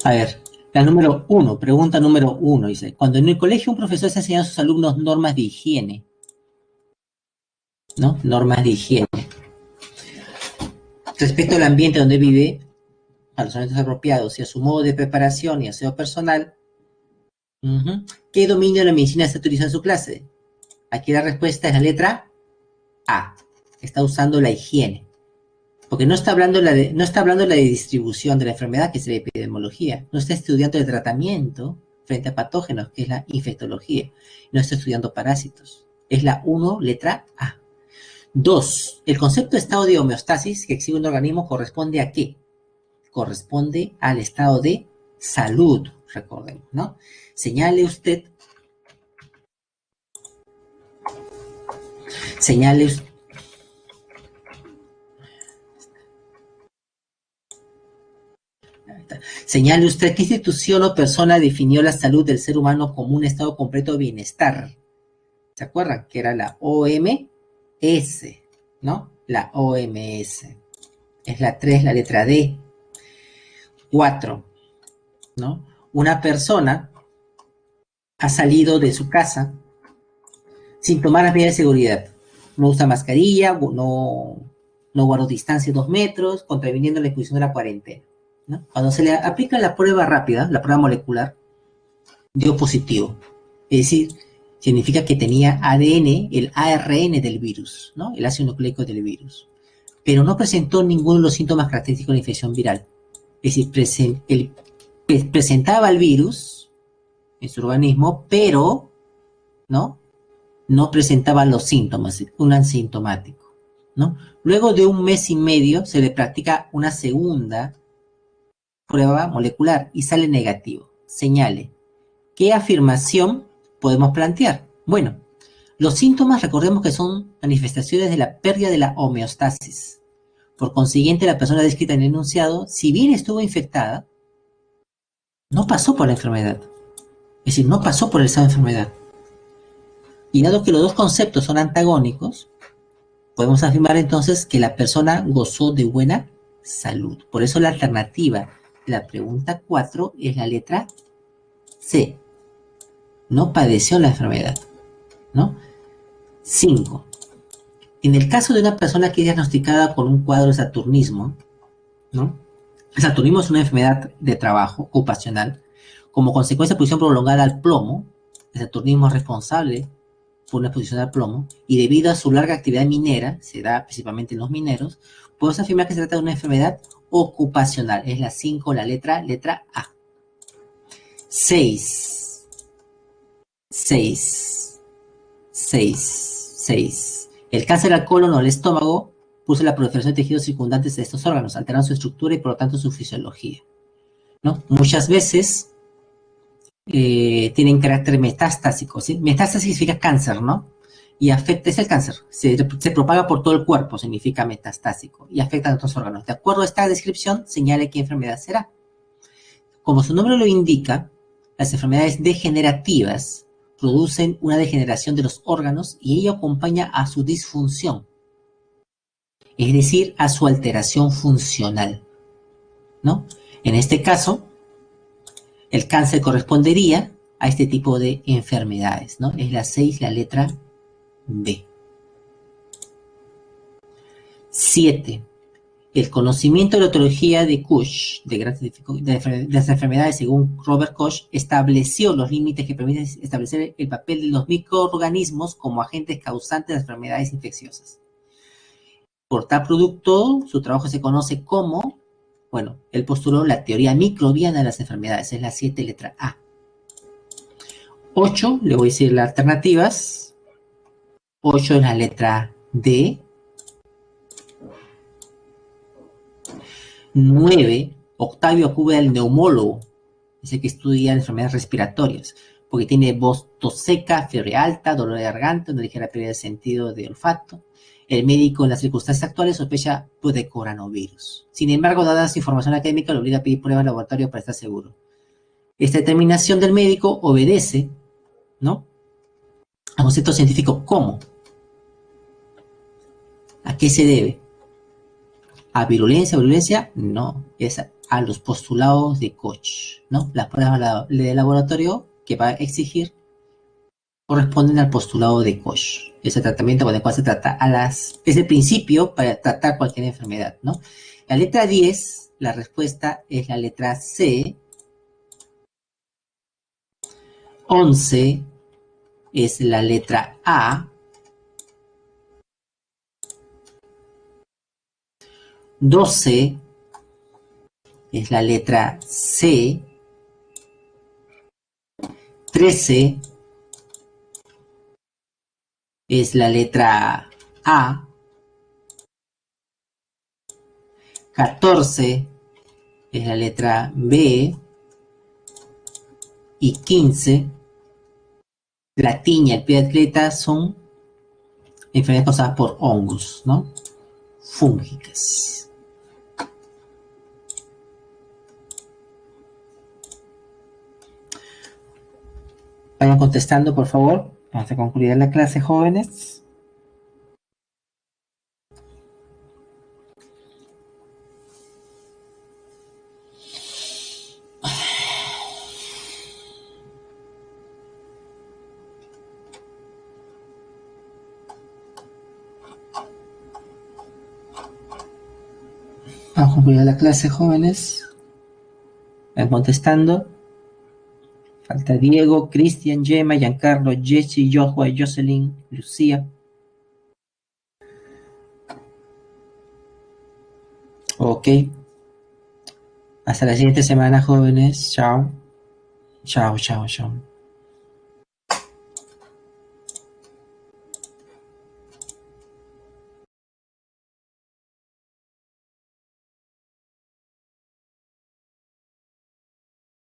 A ver, la número 1, pregunta número 1, dice, cuando en el colegio un profesor se enseña a sus alumnos normas de higiene, ¿no? Normas de higiene. Respecto al ambiente donde vive, a los alimentos apropiados y a su modo de preparación y aseo personal, ¿qué dominio de la medicina se utiliza en su clase? Aquí la respuesta es la letra A. Está usando la higiene. Porque no está hablando la de distribución de la enfermedad, que es la epidemiología. No está estudiando el tratamiento frente a patógenos, que es la infectología. No está estudiando parásitos. Es la 1, letra A. 2. El concepto de estado de homeostasis que exhibe un organismo corresponde a ¿qué? Corresponde al estado de salud, recordemos, ¿no? Señale usted qué institución o persona definió la salud del ser humano como un estado completo de bienestar. ¿Se acuerdan? Que era la OMS, ¿no? La OMS. Es la 3, la letra D. 4, ¿no? Una persona ha salido de su casa sin tomar las medidas de seguridad. No usa mascarilla, no guarda distancia de 2 metros, contraviniendo la exposición de la cuarentena, ¿no? Cuando se le aplica la prueba rápida, la prueba molecular, dio positivo. Es decir, significa que tenía ADN, el ARN del virus, ¿no? El ácido nucleico del virus. Pero no presentó ninguno de los síntomas característicos de la infección viral. Es decir, presentaba el virus en su organismo, pero no presentaba los síntomas, un asintomático, ¿no? Luego de 1 mes y medio se le practica una segunda prueba molecular y sale negativo. Señale. ¿Qué afirmación podemos plantear? Bueno, los síntomas recordemos que son manifestaciones de la pérdida de la homeostasis. Por consiguiente, la persona descrita en el enunciado, si bien estuvo infectada, no pasó por la enfermedad. Es decir, no pasó por esa enfermedad. Y dado que los dos conceptos son antagónicos, podemos afirmar entonces que la persona gozó de buena salud. Por eso la alternativa de la pregunta 4 es la letra C. No padeció la enfermedad, ¿no? 5. En el caso de una persona que es diagnosticada con un cuadro de saturnismo, ¿no? El saturnismo es una enfermedad de trabajo ocupacional. Como consecuencia de exposición prolongada al plomo, el saturnismo es responsable por una exposición al plomo, y debido a su larga actividad minera, se da principalmente en los mineros, podemos afirmar que se trata de una enfermedad ocupacional. Es la 5, la letra A. 6. 6. El cáncer al colon o al estómago produce la proliferación de tejidos circundantes de estos órganos, alterando su estructura y por lo tanto su fisiología, ¿no? Muchas veces tienen carácter metastásico, ¿sí? Metástasis significa cáncer, ¿no? Y afecta, es el cáncer, se propaga por todo el cuerpo, significa metastásico, y afecta a otros órganos. De acuerdo a esta descripción, señale qué enfermedad será. Como su nombre lo indica, las enfermedades degenerativas producen una degeneración de los órganos y ello acompaña a su disfunción, es decir, a su alteración funcional, ¿no? En este caso, el cáncer correspondería a este tipo de enfermedades, ¿no? Es la 6, la letra B. 7. El conocimiento de la etiología de Koch, de las enfermedades según Robert Koch, estableció los límites que permiten establecer el papel de los microorganismos como agentes causantes de las enfermedades infecciosas. Por tal producto, su trabajo se conoce como, bueno, él postuló la teoría microbiana de las enfermedades, es la 7, letra A. 8, le voy a decir las alternativas. 8 es la letra D. 9, Octavio Acuve, el neumólogo, dice que estudia enfermedades respiratorias, porque tiene voz tos seca, fiebre alta, dolor de garganta, una ligera pérdida de sentido de olfato. El médico en las circunstancias actuales sospecha pues, de coronavirus. Sin embargo, dada su información académica, le obliga a pedir pruebas de laboratorio para estar seguro. Esta determinación del médico obedece, ¿no?, a un concepto científico como. ¿A qué se debe? ¿A virulencia? No, es a los postulados de Koch, ¿no? Las pruebas de laboratorio que va a exigir corresponden al postulado de Koch. Ese tratamiento con el cual se trata es el principio para tratar cualquier enfermedad, ¿no? La letra 10, la respuesta es la letra C. 11 es la letra A. 12 es la letra C. 13 es la letra A. 14 es la letra B. Y 15, la tiña, el pie de atleta son enfermedades causadas por hongos, ¿no? Fúngicas. Vayan contestando, por favor. Vamos a concluir la clase, jóvenes. Vamos a concluir la clase, jóvenes. Vayan contestando. Falta Diego, Cristian, Gemma, Giancarlo, Jesse, Joshua, Jocelyn, Lucía. Ok. Hasta la siguiente semana, jóvenes. Chao. Chao, chao, chao.